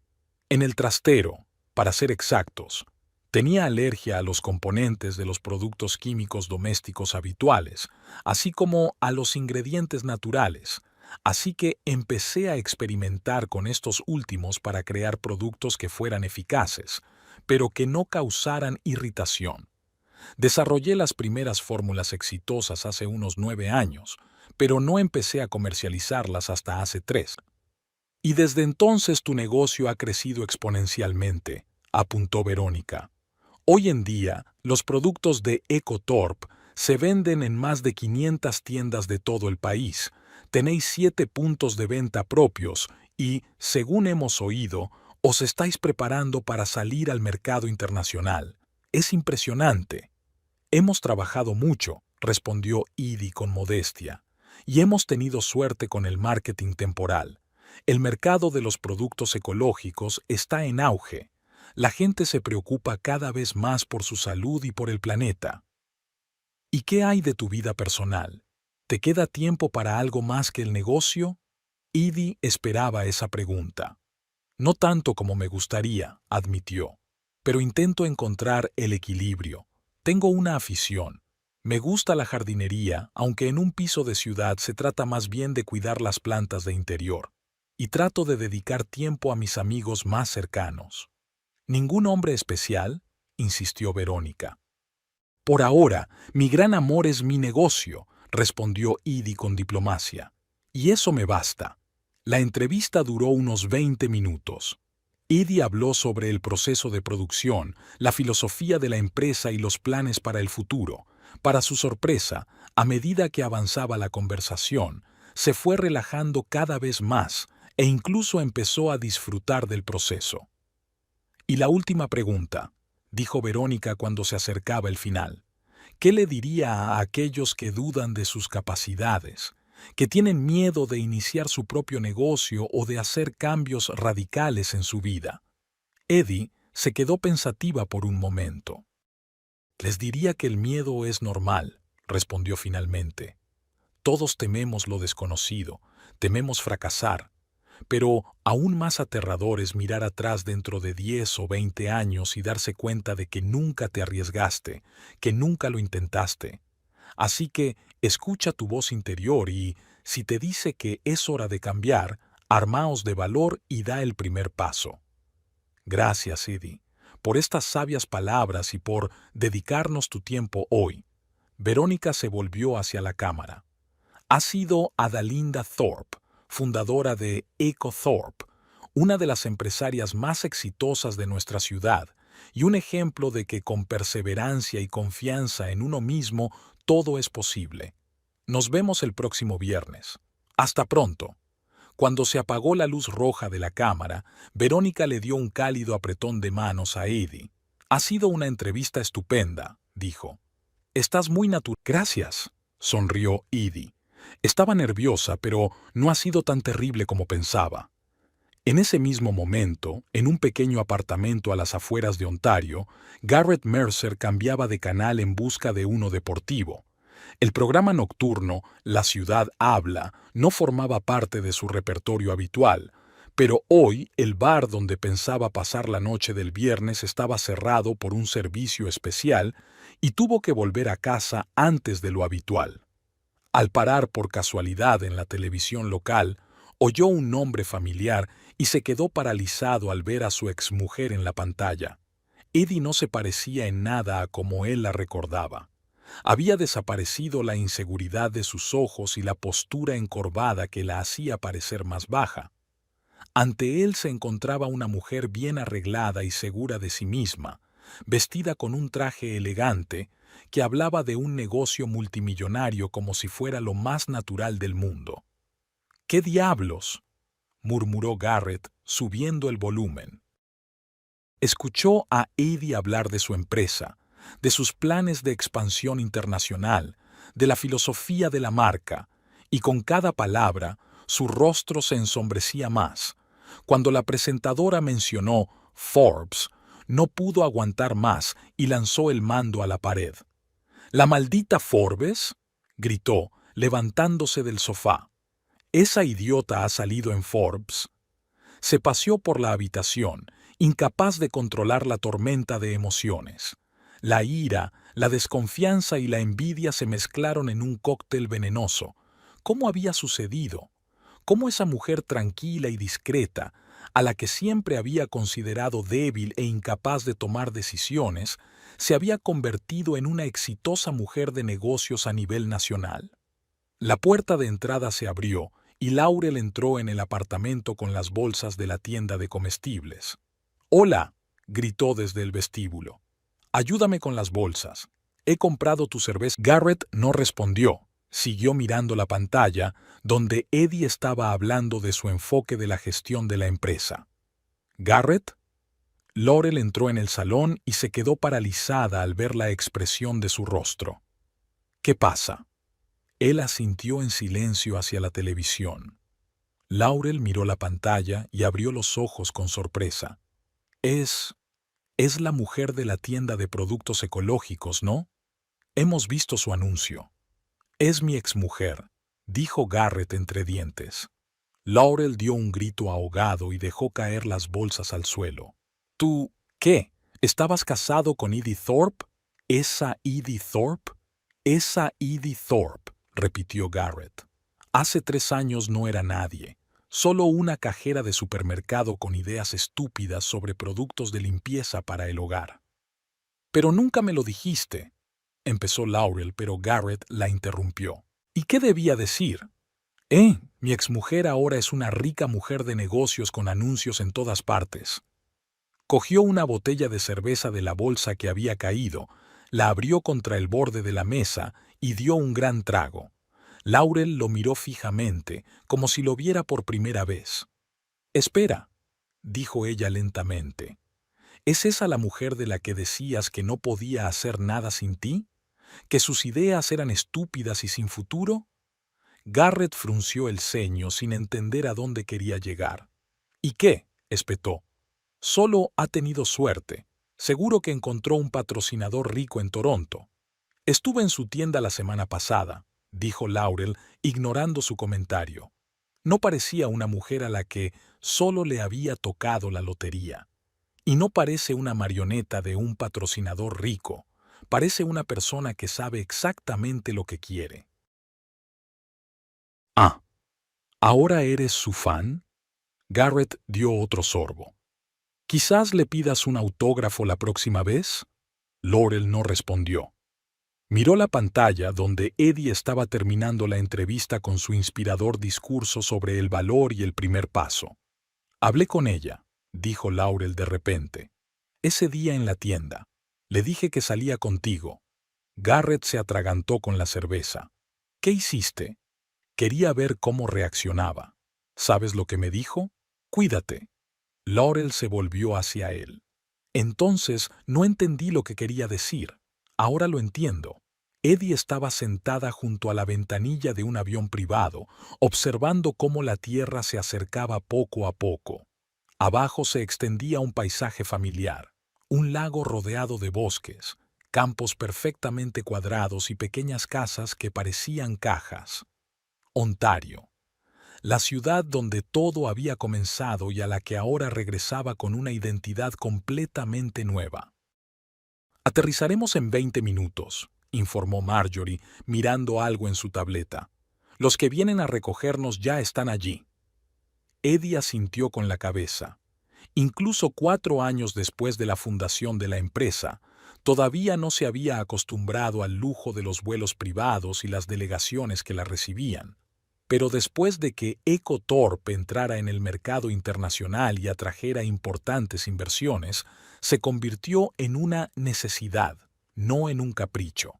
En el trastero, para ser exactos. Tenía alergia a los componentes de los productos químicos domésticos habituales, así como a los ingredientes naturales, así que empecé a experimentar con estos últimos para crear productos que fueran eficaces, pero que no causaran irritación. Desarrollé las primeras fórmulas exitosas hace unos 9 años, pero no empecé a comercializarlas hasta hace 3. Y desde entonces tu negocio ha crecido exponencialmente, apuntó Verónica. Hoy en día, los productos de EcoTorp se venden en más de 500 tiendas de todo el país. Tenéis 7 puntos de venta propios y, según hemos oído, os estáis preparando para salir al mercado internacional. Es impresionante. Hemos trabajado mucho, respondió Edie con modestia, y hemos tenido suerte con el marketing temporal. El mercado de los productos ecológicos está en auge. La gente se preocupa cada vez más por su salud y por el planeta. ¿Y qué hay de tu vida personal? ¿Te queda tiempo para algo más que el negocio? Edie esperaba esa pregunta. No tanto como me gustaría, admitió, pero intento encontrar el equilibrio. Tengo una afición. Me gusta la jardinería, aunque en un piso de ciudad se trata más bien de cuidar las plantas de interior. Y trato de dedicar tiempo a mis amigos más cercanos. ¿Ningún hombre especial?, insistió Verónica. Por ahora, mi gran amor es mi negocio, respondió Edie con diplomacia. Y eso me basta. La entrevista duró unos 20 minutos. Edie habló sobre el proceso de producción, la filosofía de la empresa y los planes para el futuro. Para su sorpresa, a medida que avanzaba la conversación, se fue relajando cada vez más e incluso empezó a disfrutar del proceso. Y la última pregunta, dijo Verónica cuando se acercaba el final. ¿Qué le diría a aquellos que dudan de sus capacidades, que tienen miedo de iniciar su propio negocio o de hacer cambios radicales en su vida? Edie se quedó pensativa por un momento. Les diría que el miedo es normal, respondió finalmente. Todos tememos lo desconocido, tememos fracasar, pero aún más aterrador es mirar atrás dentro de 10 o 20 años y darse cuenta de que nunca te arriesgaste, que nunca lo intentaste. Así que escucha tu voz interior y, si te dice que es hora de cambiar, armaos de valor y da el primer paso. Gracias, Edie, por estas sabias palabras y por dedicarnos tu tiempo hoy. Verónica se volvió hacia la cámara. Ha sido Adalinda Thorpe, fundadora de EcoTorp, una de las empresarias más exitosas de nuestra ciudad y un ejemplo de que con perseverancia y confianza en uno mismo todo es posible. Nos vemos el próximo viernes. Hasta pronto. Cuando se apagó la luz roja de la cámara, Verónica le dio un cálido apretón de manos a Edie. Ha sido una entrevista estupenda, dijo. Estás muy natural. Gracias, sonrió Edie. Estaba nerviosa, pero no ha sido tan terrible como pensaba. En ese mismo momento, en un pequeño apartamento a las afueras de Ontario, Garrett Mercer cambiaba de canal en busca de uno deportivo. El programa nocturno La Ciudad Habla no formaba parte de su repertorio habitual, pero hoy el bar donde pensaba pasar la noche del viernes estaba cerrado por un servicio especial y tuvo que volver a casa antes de lo habitual. Al parar por casualidad en la televisión local, oyó un nombre familiar y se quedó paralizado al ver a su exmujer en la pantalla. Edie no se parecía en nada a como él la recordaba. Había desaparecido la inseguridad de sus ojos y la postura encorvada que la hacía parecer más baja. Ante él se encontraba una mujer bien arreglada y segura de sí misma, vestida con un traje elegante, que hablaba de un negocio multimillonario como si fuera lo más natural del mundo. ¿Qué diablos?, murmuró Garrett, subiendo el volumen. Escuchó a Eddie hablar de su empresa, de sus planes de expansión internacional, de la filosofía de la marca, y con cada palabra su rostro se ensombrecía más. Cuando la presentadora mencionó Forbes, no pudo aguantar más y lanzó el mando a la pared. «¿La maldita Forbes?», gritó, levantándose del sofá. «¿Esa idiota ha salido en Forbes?». Se paseó por la habitación, incapaz de controlar la tormenta de emociones. La ira, la desconfianza y la envidia se mezclaron en un cóctel venenoso. ¿Cómo había sucedido? ¿Cómo esa mujer tranquila y discreta, a la que siempre había considerado débil e incapaz de tomar decisiones, se había convertido en una exitosa mujer de negocios a nivel nacional? La puerta de entrada se abrió y Laurel entró en el apartamento con las bolsas de la tienda de comestibles. «¡Hola!», gritó desde el vestíbulo. «Ayúdame con las bolsas. He comprado tu cerveza». Garrett no respondió. Siguió mirando la pantalla, donde Eddie estaba hablando de su enfoque de la gestión de la empresa. «¿Garrett?». Laurel entró en el salón y se quedó paralizada al ver la expresión de su rostro. «¿Qué pasa?». Él asintió en silencio hacia la televisión. Laurel miró la pantalla y abrió los ojos con sorpresa. Es la mujer de la tienda de productos ecológicos, ¿no? Hemos visto su anuncio». «Es mi exmujer», dijo Garrett entre dientes. Laurel dio un grito ahogado y dejó caer las bolsas al suelo. «¿Tú qué? ¿Estabas casado con Edie Thorpe?». «¿Esa Edie Thorpe?». «Esa Edie Thorpe», repitió Garrett. «Hace 3 años no era nadie, solo una cajera de supermercado con ideas estúpidas sobre productos de limpieza para el hogar». «Pero nunca me lo dijiste», empezó Laurel, pero Garrett la interrumpió. «¿Y qué debía decir?». Mi exmujer ahora es una rica mujer de negocios con anuncios en todas partes». Cogió una botella de cerveza de la bolsa que había caído, la abrió contra el borde de la mesa y dio un gran trago. Laurel lo miró fijamente, como si lo viera por primera vez. «Espera», dijo ella lentamente. «¿Es esa la mujer de la que decías que no podía hacer nada sin ti? ¿Que sus ideas eran estúpidas y sin futuro?». Garrett frunció el ceño sin entender a dónde quería llegar. «¿Y qué?», espetó. «Solo ha tenido suerte. Seguro que encontró un patrocinador rico en Toronto». «Estuve en su tienda la semana pasada», dijo Laurel, ignorando su comentario. No parecía una mujer a la que solo le había tocado la lotería. Y no parece una marioneta de un patrocinador rico. Parece una persona que sabe exactamente lo que quiere. «Ah, ¿ahora eres su fan?». Garrett dio otro sorbo. «Quizás le pidas un autógrafo la próxima vez». Laurel no respondió. Miró la pantalla donde Eddie estaba terminando la entrevista con su inspirador discurso sobre el valor y el primer paso. «Hablé con ella», dijo Laurel de repente. «Ese día en la tienda. Le dije que salía contigo». Garrett se atragantó con la cerveza. «¿Qué hiciste?». Quería ver cómo reaccionaba. «¿Sabes lo que me dijo? Cuídate». Laurel se volvió hacia él. «Entonces no entendí lo que quería decir. Ahora lo entiendo». Eddie estaba sentada junto a la ventanilla de un avión privado, observando cómo la tierra se acercaba poco a poco. Abajo se extendía un paisaje familiar, un lago rodeado de bosques, campos perfectamente cuadrados y pequeñas casas que parecían cajas. Ontario. La ciudad donde todo había comenzado y a la que ahora regresaba con una identidad completamente nueva. «Aterrizaremos en 20 minutos», informó Marjorie, mirando algo en su tableta. «Los que vienen a recogernos ya están allí». Eddie asintió con la cabeza. Incluso 4 años después de la fundación de la empresa, todavía no se había acostumbrado al lujo de los vuelos privados y las delegaciones que la recibían. Pero después de que Eco Thorpe entrara en el mercado internacional y atrajera importantes inversiones, se convirtió en una necesidad, no en un capricho.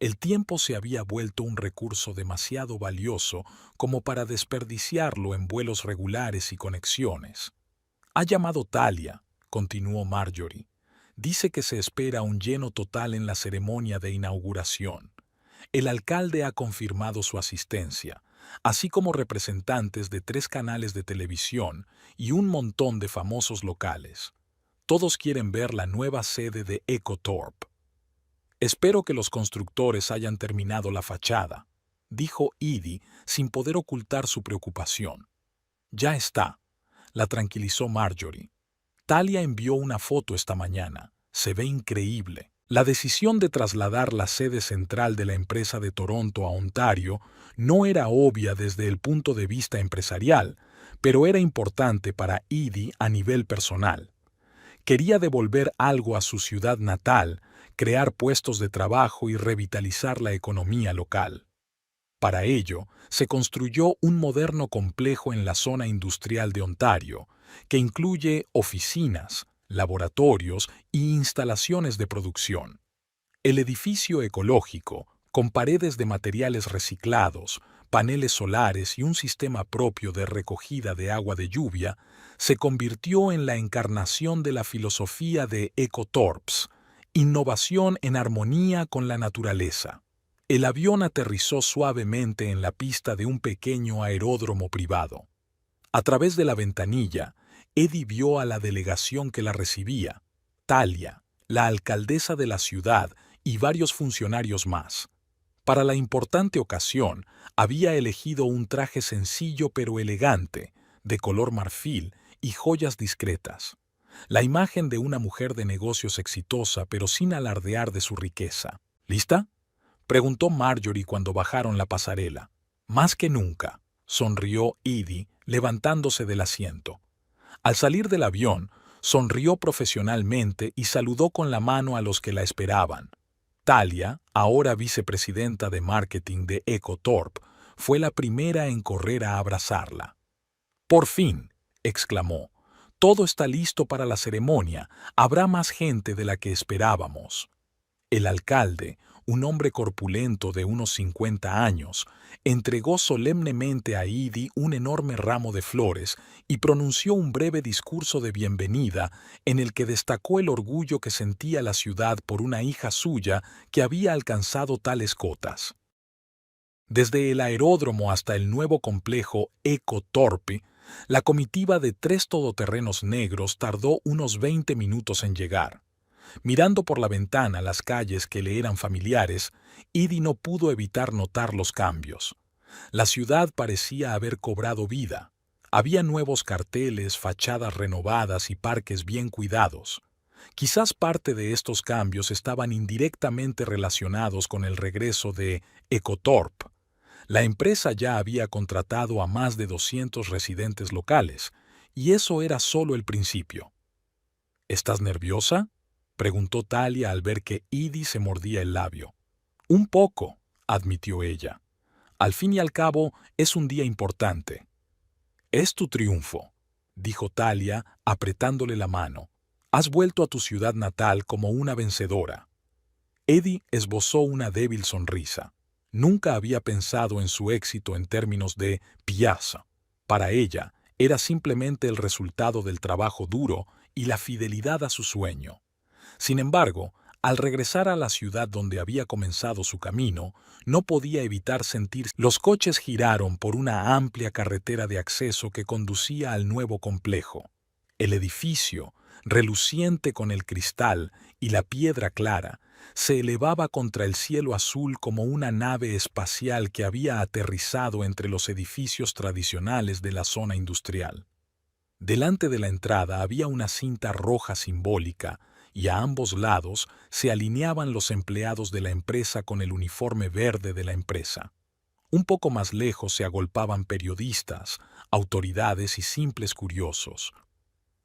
El tiempo se había vuelto un recurso demasiado valioso como para desperdiciarlo en vuelos regulares y conexiones. Ha llamado Talia, continuó Marjorie. Dice que se espera un lleno total en la ceremonia de inauguración. El alcalde ha confirmado su asistencia, así como representantes de 3 canales de televisión y un montón de famosos locales. Todos quieren ver la nueva sede de Ecotorp. Espero que los constructores hayan terminado la fachada, dijo Edie sin poder ocultar su preocupación. Ya está, la tranquilizó Marjorie. Talia envió una foto esta mañana. Se ve increíble. La decisión de trasladar la sede central de la empresa de Toronto a Ontario no era obvia desde el punto de vista empresarial, pero era importante para Edie a nivel personal. Quería devolver algo a su ciudad natal, crear puestos de trabajo y revitalizar la economía local. Para ello, se construyó un moderno complejo en la zona industrial de Ontario, que incluye oficinas, laboratorios y instalaciones de producción. El edificio ecológico, con paredes de materiales reciclados, paneles solares y un sistema propio de recogida de agua de lluvia, se convirtió en la encarnación de la filosofía de Ecotorps, innovación en armonía con la naturaleza. El avión aterrizó suavemente en la pista de un pequeño aeródromo privado. A través de la ventanilla, Edie vio a la delegación que la recibía, Talia, la alcaldesa de la ciudad y varios funcionarios más. Para la importante ocasión, había elegido un traje sencillo pero elegante, de color marfil y joyas discretas. La imagen de una mujer de negocios exitosa pero sin alardear de su riqueza. ¿Lista?, preguntó Marjorie cuando bajaron la pasarela. Más que nunca, sonrió Edie, levantándose del asiento. Al salir del avión, sonrió profesionalmente y saludó con la mano a los que la esperaban. Talia, ahora vicepresidenta de marketing de Ecotorp, fue la primera en correr a abrazarla. «Por fin», exclamó, «todo está listo para la ceremonia. Habrá más gente de la que esperábamos». El alcalde, un hombre corpulento de unos 50 años, entregó solemnemente a Edie un enorme ramo de flores y pronunció un breve discurso de bienvenida en el que destacó el orgullo que sentía la ciudad por una hija suya que había alcanzado tales cotas. Desde el aeródromo hasta el nuevo complejo Ecotorp, la comitiva de 3 todoterrenos negros tardó unos 20 minutos en llegar. Mirando por la ventana las calles que le eran familiares, Edie no pudo evitar notar los cambios. La ciudad parecía haber cobrado vida. Había nuevos carteles, fachadas renovadas y parques bien cuidados. Quizás parte de estos cambios estaban indirectamente relacionados con el regreso de Ecotorp. La empresa ya había contratado a más de 200 residentes locales, y eso era solo el principio. ¿Estás nerviosa?, preguntó Talia al ver que Edie se mordía el labio. Un poco, admitió ella. Al fin y al cabo, es un día importante. Es tu triunfo, dijo Talia, apretándole la mano. Has vuelto a tu ciudad natal como una vencedora. Edie esbozó una débil sonrisa. Nunca había pensado en su éxito en términos de piazza. Para ella, era simplemente el resultado del trabajo duro y la fidelidad a su sueño. Sin embargo, al regresar a la ciudad donde había comenzado su camino, no podía evitar sentir. Los coches giraron por una amplia carretera de acceso que conducía al nuevo complejo. El edificio, reluciente con el cristal y la piedra clara, se elevaba contra el cielo azul como una nave espacial que había aterrizado entre los edificios tradicionales de la zona industrial. Delante de la entrada había una cinta roja simbólica, y a ambos lados se alineaban los empleados de la empresa con el uniforme verde de la empresa. Un poco más lejos se agolpaban periodistas, autoridades y simples curiosos.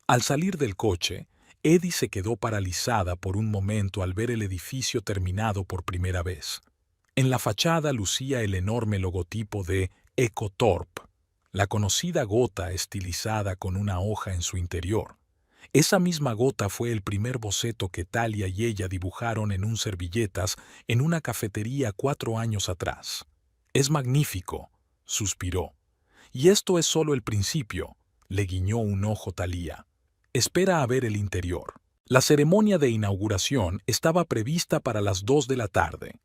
Al salir del coche, Edie se quedó paralizada por un momento al ver el edificio terminado por primera vez. En la fachada lucía el enorme logotipo de Ecotorp, la conocida gota estilizada con una hoja en su interior. Esa misma gota fue el primer boceto que Talia y ella dibujaron en un servilletas en una cafetería 4 años atrás. «Es magnífico», suspiró. «Y esto es solo el principio», le guiñó un ojo Talia. «Espera a ver el interior». La ceremonia de inauguración estaba prevista para las 2 de la tarde.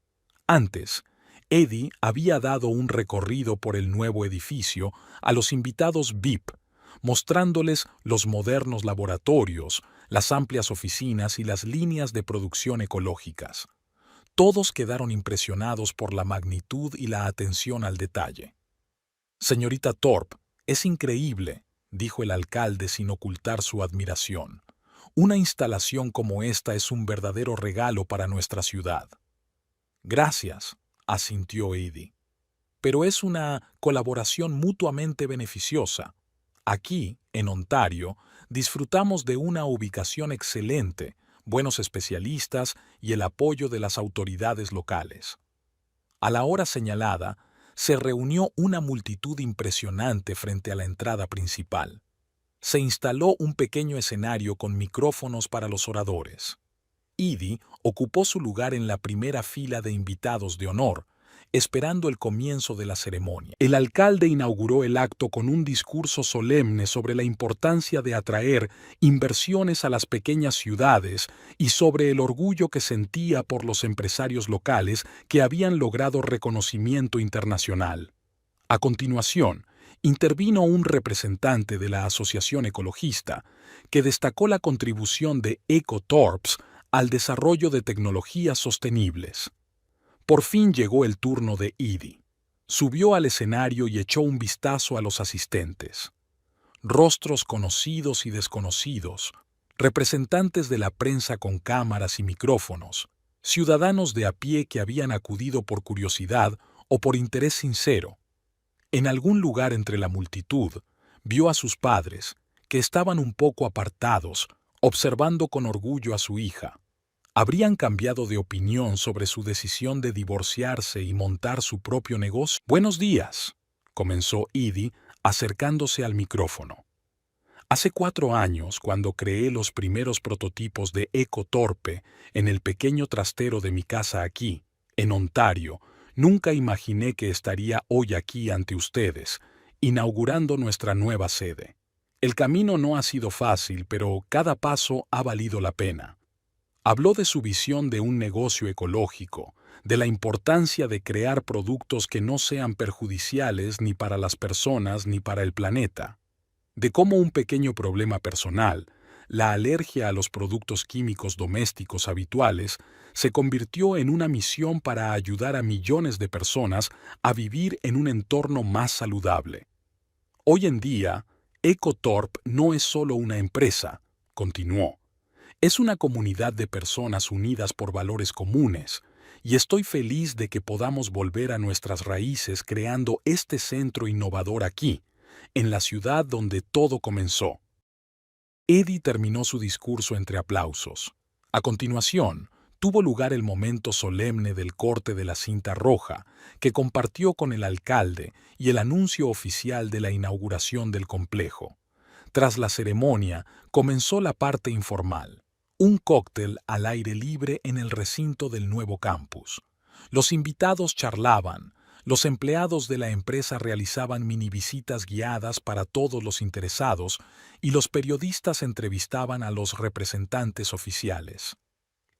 Antes, Eddie había dado un recorrido por el nuevo edificio a los invitados VIP, mostrándoles los modernos laboratorios, las amplias oficinas y las líneas de producción ecológicas. Todos quedaron impresionados por la magnitud y la atención al detalle. «Señorita Thorpe, es increíble», dijo el alcalde sin ocultar su admiración. «Una instalación como esta es un verdadero regalo para nuestra ciudad». «Gracias», asintió Eddie. «Pero es una colaboración mutuamente beneficiosa. Aquí, en Ontario, disfrutamos de una ubicación excelente, buenos especialistas y el apoyo de las autoridades locales». A la hora señalada, se reunió una multitud impresionante frente a la entrada principal. Se instaló un pequeño escenario con micrófonos para los oradores. Eddie ocupó su lugar en la primera fila de invitados de honor, esperando el comienzo de la ceremonia. El alcalde inauguró el acto con un discurso solemne sobre la importancia de atraer inversiones a las pequeñas ciudades y sobre el orgullo que sentía por los empresarios locales que habían logrado reconocimiento internacional. A continuación, intervino un representante de la Asociación Ecologista, que destacó la contribución de EcoTorps al desarrollo de tecnologías sostenibles. Por fin llegó el turno de Eddie. Subió al escenario y echó un vistazo a los asistentes. Rostros conocidos y desconocidos, representantes de la prensa con cámaras y micrófonos, ciudadanos de a pie que habían acudido por curiosidad o por interés sincero. En algún lugar entre la multitud, vio a sus padres, que estaban un poco apartados, observando con orgullo a su hija. ¿Habrían cambiado de opinión sobre su decisión de divorciarse y montar su propio negocio? «Buenos días», comenzó Eddie, acercándose al micrófono. «Hace 4 años, cuando creé los primeros prototipos de EcoTorpe en el pequeño trastero de mi casa aquí, en Ontario, nunca imaginé que estaría hoy aquí ante ustedes, inaugurando nuestra nueva sede. El camino no ha sido fácil, pero cada paso ha valido la pena». Habló de su visión de un negocio ecológico, de la importancia de crear productos que no sean perjudiciales ni para las personas ni para el planeta, de cómo un pequeño problema personal, la alergia a los productos químicos domésticos habituales, se convirtió en una misión para ayudar a millones de personas a vivir en un entorno más saludable. «Hoy en día, EcoTorp no es solo una empresa», continuó. «Es una comunidad de personas unidas por valores comunes, y estoy feliz de que podamos volver a nuestras raíces creando este centro innovador aquí, en la ciudad donde todo comenzó». Eddie terminó su discurso entre aplausos. A continuación, tuvo lugar el momento solemne del corte de la cinta roja, que compartió con el alcalde y el anuncio oficial de la inauguración del complejo. Tras la ceremonia, comenzó la parte informal. Un cóctel al aire libre en el recinto del nuevo campus. Los invitados charlaban, los empleados de la empresa realizaban mini visitas guiadas para todos los interesados y los periodistas entrevistaban a los representantes oficiales.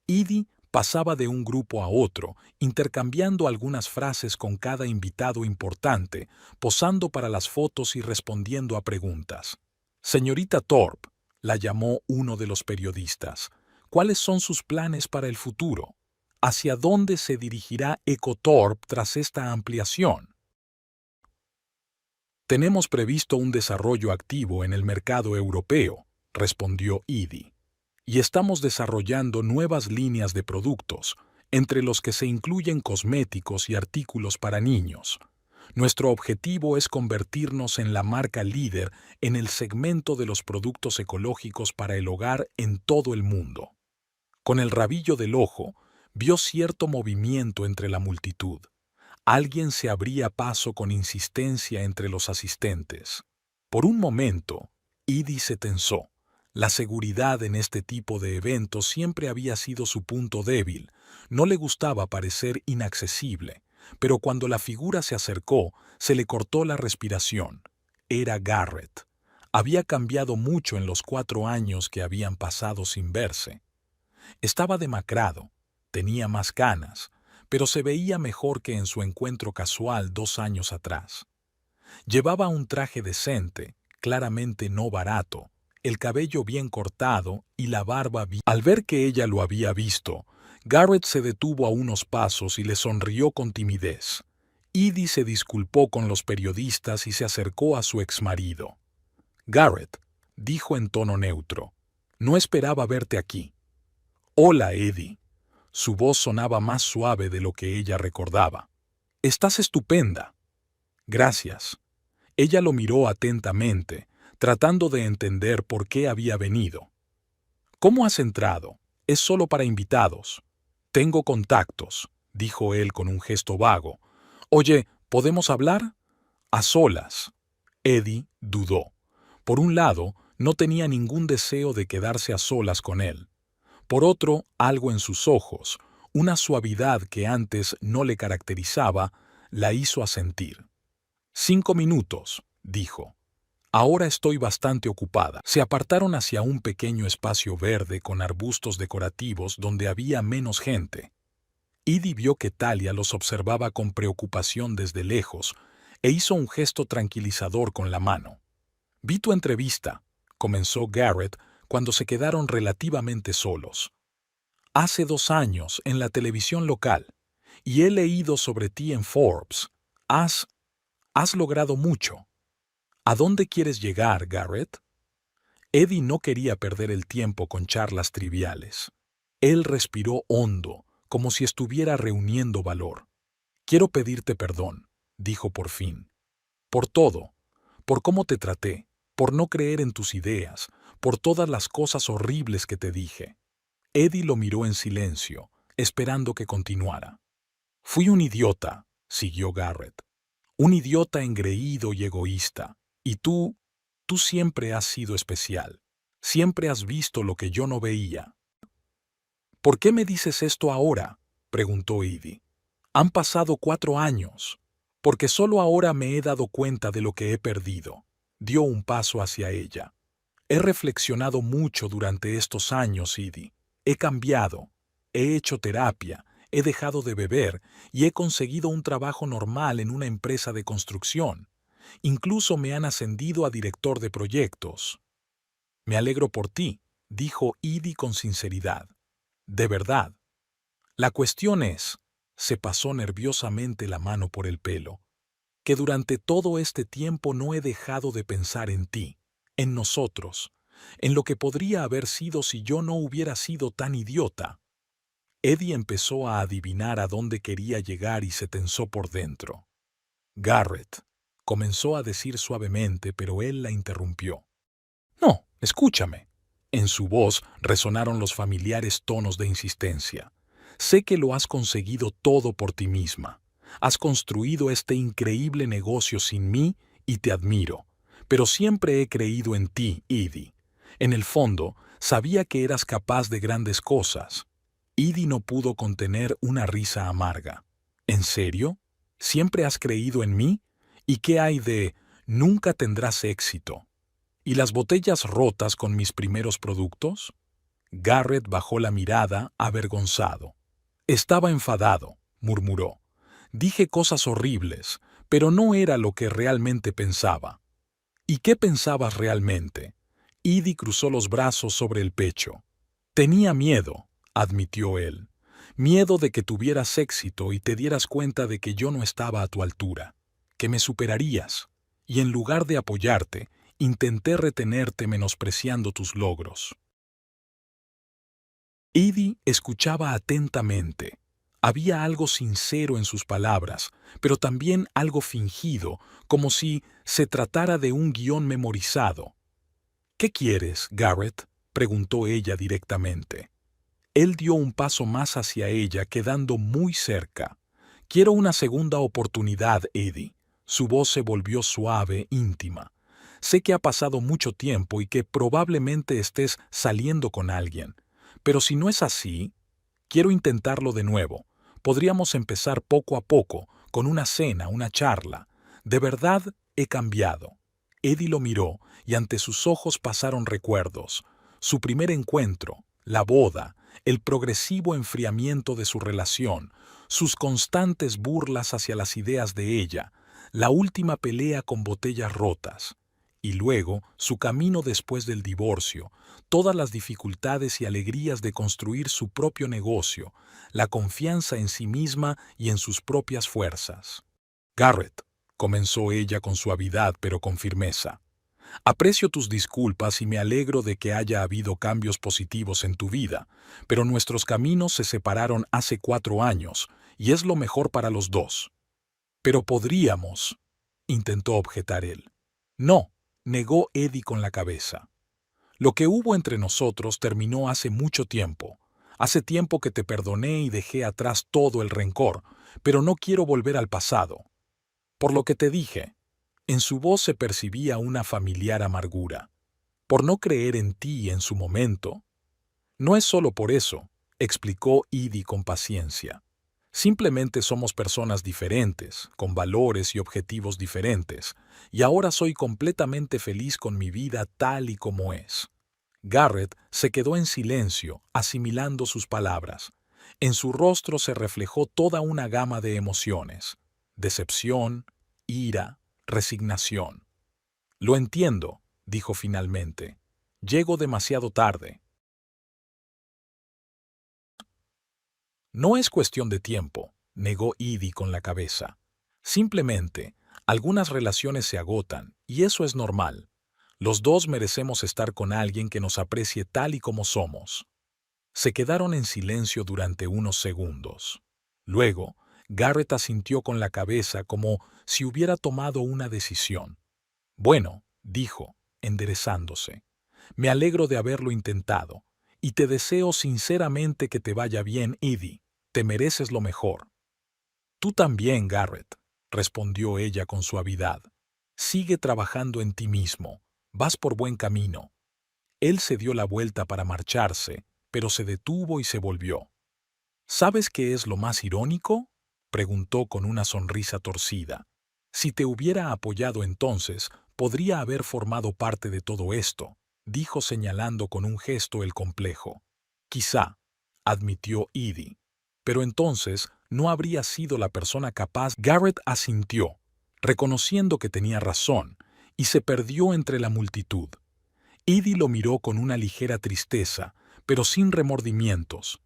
Eddie pasaba de un grupo a otro, intercambiando algunas frases con cada invitado importante, posando para las fotos y respondiendo a preguntas. «Señorita Thorpe», la llamó uno de los periodistas. «¿Cuáles son sus planes para el futuro? ¿Hacia dónde se dirigirá EcoTorp tras esta ampliación?» «Tenemos previsto un desarrollo activo en el mercado europeo», respondió Eddie. «Y estamos desarrollando nuevas líneas de productos, entre los que se incluyen cosméticos y artículos para niños. Nuestro objetivo es convertirnos en la marca líder en el segmento de los productos ecológicos para el hogar en todo el mundo». Con el rabillo del ojo, vio cierto movimiento entre la multitud. Alguien se abría paso con insistencia entre los asistentes. Por un momento, Eddie se tensó. La seguridad en este tipo de eventos siempre había sido su punto débil. No le gustaba parecer inaccesible, pero cuando la figura se acercó, se le cortó la respiración. Era Garrett. Había cambiado mucho en los 4 años que habían pasado sin verse. Estaba demacrado, tenía más canas, pero se veía mejor que en su encuentro casual 2 años atrás. Llevaba un traje decente, claramente no barato, el cabello bien cortado y la barba bien. Al ver que ella lo había visto, Garrett se detuvo a unos pasos y le sonrió con timidez. Edie se disculpó con los periodistas y se acercó a su exmarido. «Garrett», dijo en tono neutro, «no esperaba verte aquí». «Hola, Edie». Su voz sonaba más suave de lo que ella recordaba. «Estás estupenda». «Gracias». Ella lo miró atentamente, tratando de entender por qué había venido. «¿Cómo has entrado? Es solo para invitados». «Tengo contactos», dijo él con un gesto vago. «Oye, ¿podemos hablar?» «A solas». Edie dudó. Por un lado, no tenía ningún deseo de quedarse a solas con él. Por otro, algo en sus ojos, una suavidad que antes no le caracterizaba, la hizo asentir. 5 minutos, dijo. Ahora estoy bastante ocupada. Se apartaron hacia un pequeño espacio verde con arbustos decorativos donde había menos gente. Edie vio que Talia los observaba con preocupación desde lejos e hizo un gesto tranquilizador con la mano. «Vi tu entrevista», comenzó Garrett cuando se quedaron relativamente solos. «Hace 2 años, en la televisión local, y he leído sobre ti en Forbes. Has logrado mucho. ¿A dónde quieres llegar, Garrett?» Edie no quería perder el tiempo con charlas triviales. Él respiró hondo, como si estuviera reuniendo valor. «Quiero pedirte perdón», dijo por fin. «Por todo, por cómo te traté, por no creer en tus ideas, por todas las cosas horribles que te dije». Edie lo miró en silencio, esperando que continuara. «Fui un idiota», siguió Garrett. «Un idiota engreído y egoísta. Y tú siempre has sido especial. Siempre has visto lo que yo no veía». «¿Por qué me dices esto ahora?», preguntó Edie. «Han pasado 4 años. Porque solo ahora me he dado cuenta de lo que he perdido». Dio un paso hacia ella. «He reflexionado mucho durante estos años, Edie. He cambiado. He hecho terapia. He dejado de beber y he conseguido un trabajo normal en una empresa de construcción. Incluso me han ascendido a director de proyectos». «Me alegro por ti», dijo Edie con sinceridad. «De verdad. La cuestión es», se pasó nerviosamente la mano por el pelo, «que durante todo este tiempo no he dejado de pensar en ti, en nosotros, en lo que podría haber sido si yo no hubiera sido tan idiota». Edie empezó a adivinar a dónde quería llegar y se tensó por dentro. «Garrett», comenzó a decir suavemente, pero él la interrumpió. «No, escúchame». En su voz resonaron los familiares tonos de insistencia. «Sé que lo has conseguido todo por ti misma. Has construido este increíble negocio sin mí y te admiro. Pero siempre he creído en ti, Edie. En el fondo, sabía que eras capaz de grandes cosas». Edie no pudo contener una risa amarga. «¿En serio? ¿Siempre has creído en mí? ¿Y qué hay de nunca tendrás éxito? ¿Y las botellas rotas con mis primeros productos?» Garrett bajó la mirada, avergonzado. «Estaba enfadado», murmuró. «Dije cosas horribles, pero no era lo que realmente pensaba». «¿Y qué pensabas realmente?» Edie cruzó los brazos sobre el pecho. «Tenía miedo», admitió él. «Miedo de que tuvieras éxito y te dieras cuenta de que yo no estaba a tu altura, que me superarías, y en lugar de apoyarte, intenté retenerte menospreciando tus logros». Edie escuchaba atentamente. Había algo sincero en sus palabras, pero también algo fingido, como si se tratara de un guión memorizado. «¿Qué quieres, Garrett?», preguntó ella directamente. Él dio un paso más hacia ella, quedando muy cerca. «Quiero una segunda oportunidad, Edie». Su voz se volvió suave, íntima. Sé que ha pasado mucho tiempo y que probablemente estés saliendo con alguien, pero si no es así, quiero intentarlo de nuevo. Podríamos empezar poco a poco, con una cena, una charla. De verdad he cambiado. Eddie lo miró y ante sus ojos pasaron recuerdos. Su primer encuentro, la boda, el progresivo enfriamiento de su relación, sus constantes burlas hacia las ideas de ella, la última pelea con botellas rotas. Y luego, su camino después del divorcio, todas las dificultades y alegrías de construir su propio negocio, la confianza en sí misma y en sus propias fuerzas. Garrett, comenzó ella con suavidad pero con firmeza, aprecio tus disculpas y me alegro de que haya habido cambios positivos en tu vida, pero nuestros caminos se separaron hace 4 años y es lo mejor para los dos. Pero podríamos, intentó objetar él. No, negó Eddie con la cabeza. Lo que hubo entre nosotros terminó hace mucho tiempo. Hace tiempo que te perdoné y dejé atrás todo el rencor, pero no quiero volver al pasado. Por lo que te dije, en su voz se percibía una familiar amargura. Por no creer en ti en su momento. No es solo por eso, explicó Edie con paciencia. Simplemente somos personas diferentes, con valores y objetivos diferentes, y ahora soy completamente feliz con mi vida tal y como es. Garrett se quedó en silencio, asimilando sus palabras. En su rostro se reflejó toda una gama de emociones: decepción, ira, resignación. Lo entiendo, dijo finalmente. Llego demasiado tarde. No es cuestión de tiempo, negó Edie con la cabeza. Simplemente, algunas relaciones se agotan, y eso es normal. Los dos merecemos estar con alguien que nos aprecie tal y como somos. Se quedaron en silencio durante unos segundos. Luego, Garrett asintió con la cabeza como si hubiera tomado una decisión. Bueno, dijo, enderezándose. Me alegro de haberlo intentado, y te deseo sinceramente que te vaya bien, Edie. Te mereces lo mejor. Tú también, Garrett, respondió ella con suavidad. Sigue trabajando en ti mismo. Vas por buen camino. Él se dio la vuelta para marcharse, pero se detuvo y se volvió. ¿Sabes qué es lo más irónico?, preguntó con una sonrisa torcida. Si te hubiera apoyado entonces, podría haber formado parte de todo esto, dijo señalando con un gesto el complejo. Quizá, admitió Edie. Pero entonces no habría sido la persona capaz. Garrett asintió, reconociendo que tenía razón, y se perdió entre la multitud. Edie lo miró con una ligera tristeza, pero sin remordimientos.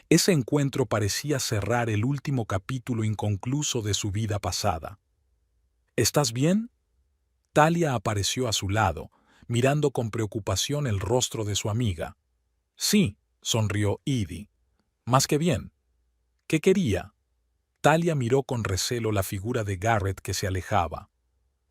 Ese encuentro parecía cerrar el último capítulo inconcluso de su vida pasada. ¿Estás bien? Talia apareció a su lado, mirando con preocupación el rostro de su amiga. Sí, sonrió Edie. Más que bien. ¿Qué quería? Talia miró con recelo la figura de Garrett que se alejaba.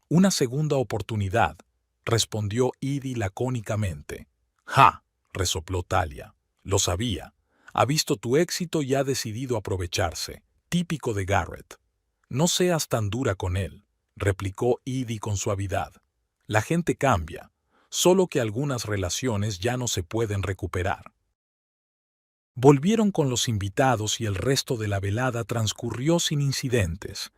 Una segunda oportunidad, respondió Edie lacónicamente. ¡Ja!, resopló Talia. Lo sabía. Ha visto tu éxito y ha decidido aprovecharse. Típico de Garrett. No seas tan dura con él, replicó Edie con suavidad. La gente cambia, solo que algunas relaciones ya no se pueden recuperar. Volvieron con los invitados y el resto de la velada transcurrió sin incidentes.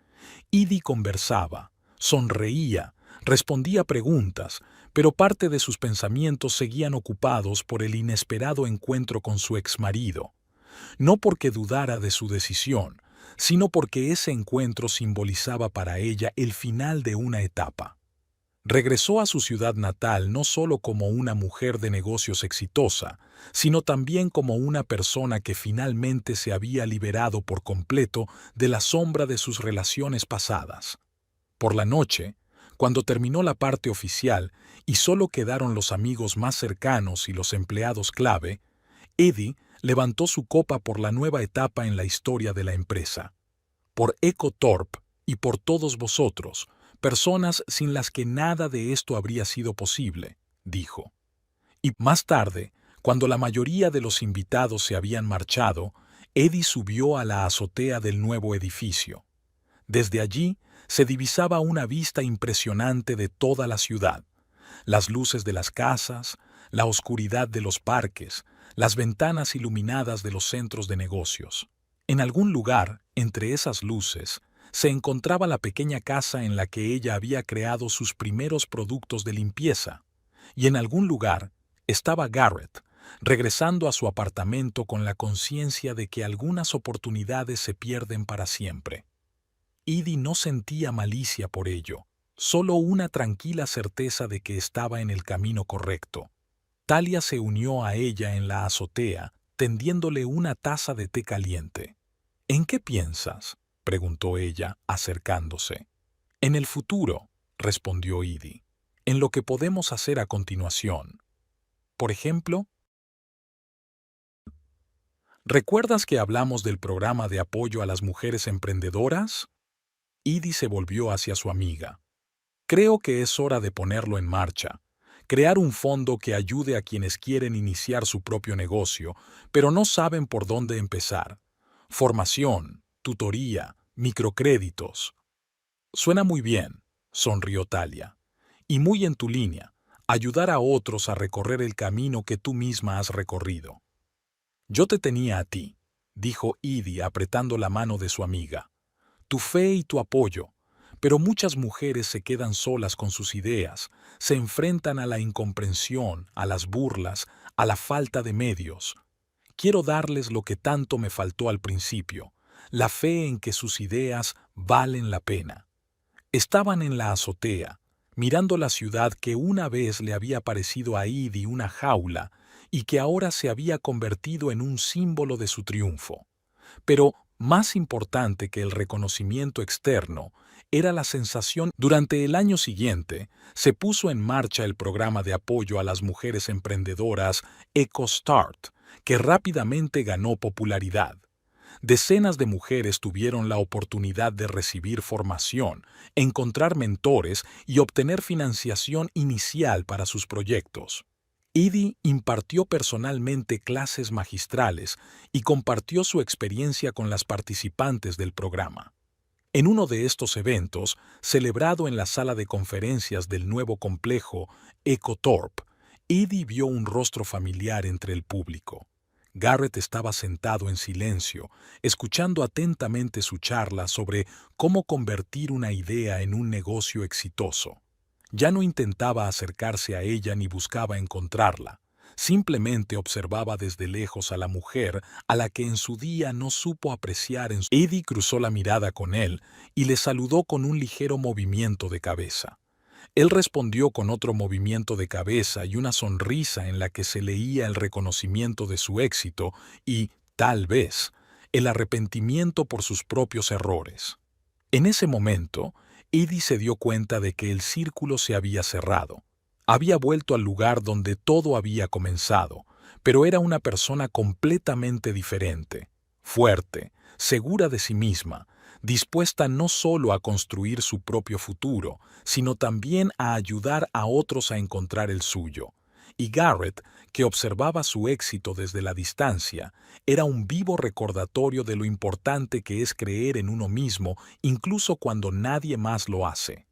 Edie conversaba, sonreía, respondía preguntas, pero parte de sus pensamientos seguían ocupados por el inesperado encuentro con su exmarido. No porque dudara de su decisión, sino porque ese encuentro simbolizaba para ella el final de una etapa. Regresó a su ciudad natal no solo como una mujer de negocios exitosa, sino también como una persona que finalmente se había liberado por completo de la sombra de sus relaciones pasadas. Por la noche, cuando terminó la parte oficial y solo quedaron los amigos más cercanos y los empleados clave, Edie levantó su copa por la nueva etapa en la historia de la empresa. Por Echo Thorpe y por todos vosotros, personas sin las que nada de esto habría sido posible, dijo. Y más tarde, cuando la mayoría de los invitados se habían marchado, Edie subió a la azotea del nuevo edificio. Desde allí se divisaba una vista impresionante de toda la ciudad. las luces de las casas, la oscuridad de los parques, las ventanas iluminadas de los centros de negocios. En algún lugar, entre esas luces, se encontraba la pequeña casa en la que ella había creado sus primeros productos de limpieza. Y en algún lugar estaba Garrett, regresando a su apartamento con la conciencia de que algunas oportunidades se pierden para siempre. Edie no sentía malicia por ello, solo una tranquila certeza de que estaba en el camino correcto. Talia se unió a ella en la azotea, tendiéndole una taza de té caliente. ¿En qué piensas?, preguntó ella, acercándose. En el futuro, respondió Edie, en lo que podemos hacer a continuación. Por ejemplo, ¿recuerdas que hablamos del programa de apoyo a las mujeres emprendedoras? Edie se volvió hacia su amiga. Creo que es hora de ponerlo en marcha. Crear un fondo que ayude a quienes quieren iniciar su propio negocio, pero no saben por dónde empezar. Formación, tutoría, microcréditos. Suena muy bien, sonrió Talia. Y muy en tu línea, ayudar a otros a recorrer el camino que tú misma has recorrido. Yo te tenía a ti, dijo Edie apretando la mano de su amiga. Tu fe y tu apoyo, pero muchas mujeres se quedan solas con sus ideas, se enfrentan a la incomprensión, a las burlas, a la falta de medios. Quiero darles lo que tanto me faltó al principio, la fe en que sus ideas valen la pena. Estaban en la azotea, mirando la ciudad que una vez le había parecido a Edie una jaula y que ahora se había convertido en un símbolo de su triunfo. Pero más importante que el reconocimiento externo era la sensación. Durante el año siguiente, se puso en marcha el programa de apoyo a las mujeres emprendedoras EcoStart, que rápidamente ganó popularidad. Decenas de mujeres tuvieron la oportunidad de recibir formación, encontrar mentores y obtener financiación inicial para sus proyectos. Edie impartió personalmente clases magistrales y compartió su experiencia con las participantes del programa. En uno de estos eventos, celebrado en la sala de conferencias del nuevo complejo EcoTorp, Edie vio un rostro familiar entre el público. Garrett estaba sentado en silencio, escuchando atentamente su charla sobre cómo convertir una idea en un negocio exitoso. Ya no intentaba acercarse a ella ni buscaba encontrarla. Simplemente observaba desde lejos a la mujer a la que en su día no supo apreciar. Edie cruzó la mirada con él y le saludó con un ligero movimiento de cabeza. Él respondió con otro movimiento de cabeza y una sonrisa en la que se leía el reconocimiento de su éxito y, tal vez, el arrepentimiento por sus propios errores. En ese momento, Edie se dio cuenta de que el círculo se había cerrado. Había vuelto al lugar donde todo había comenzado, pero era una persona completamente diferente, fuerte, segura de sí misma, dispuesta no solo a construir su propio futuro, sino también a ayudar a otros a encontrar el suyo. Y Garrett, que observaba su éxito desde la distancia, era un vivo recordatorio de lo importante que es creer en uno mismo incluso cuando nadie más lo hace.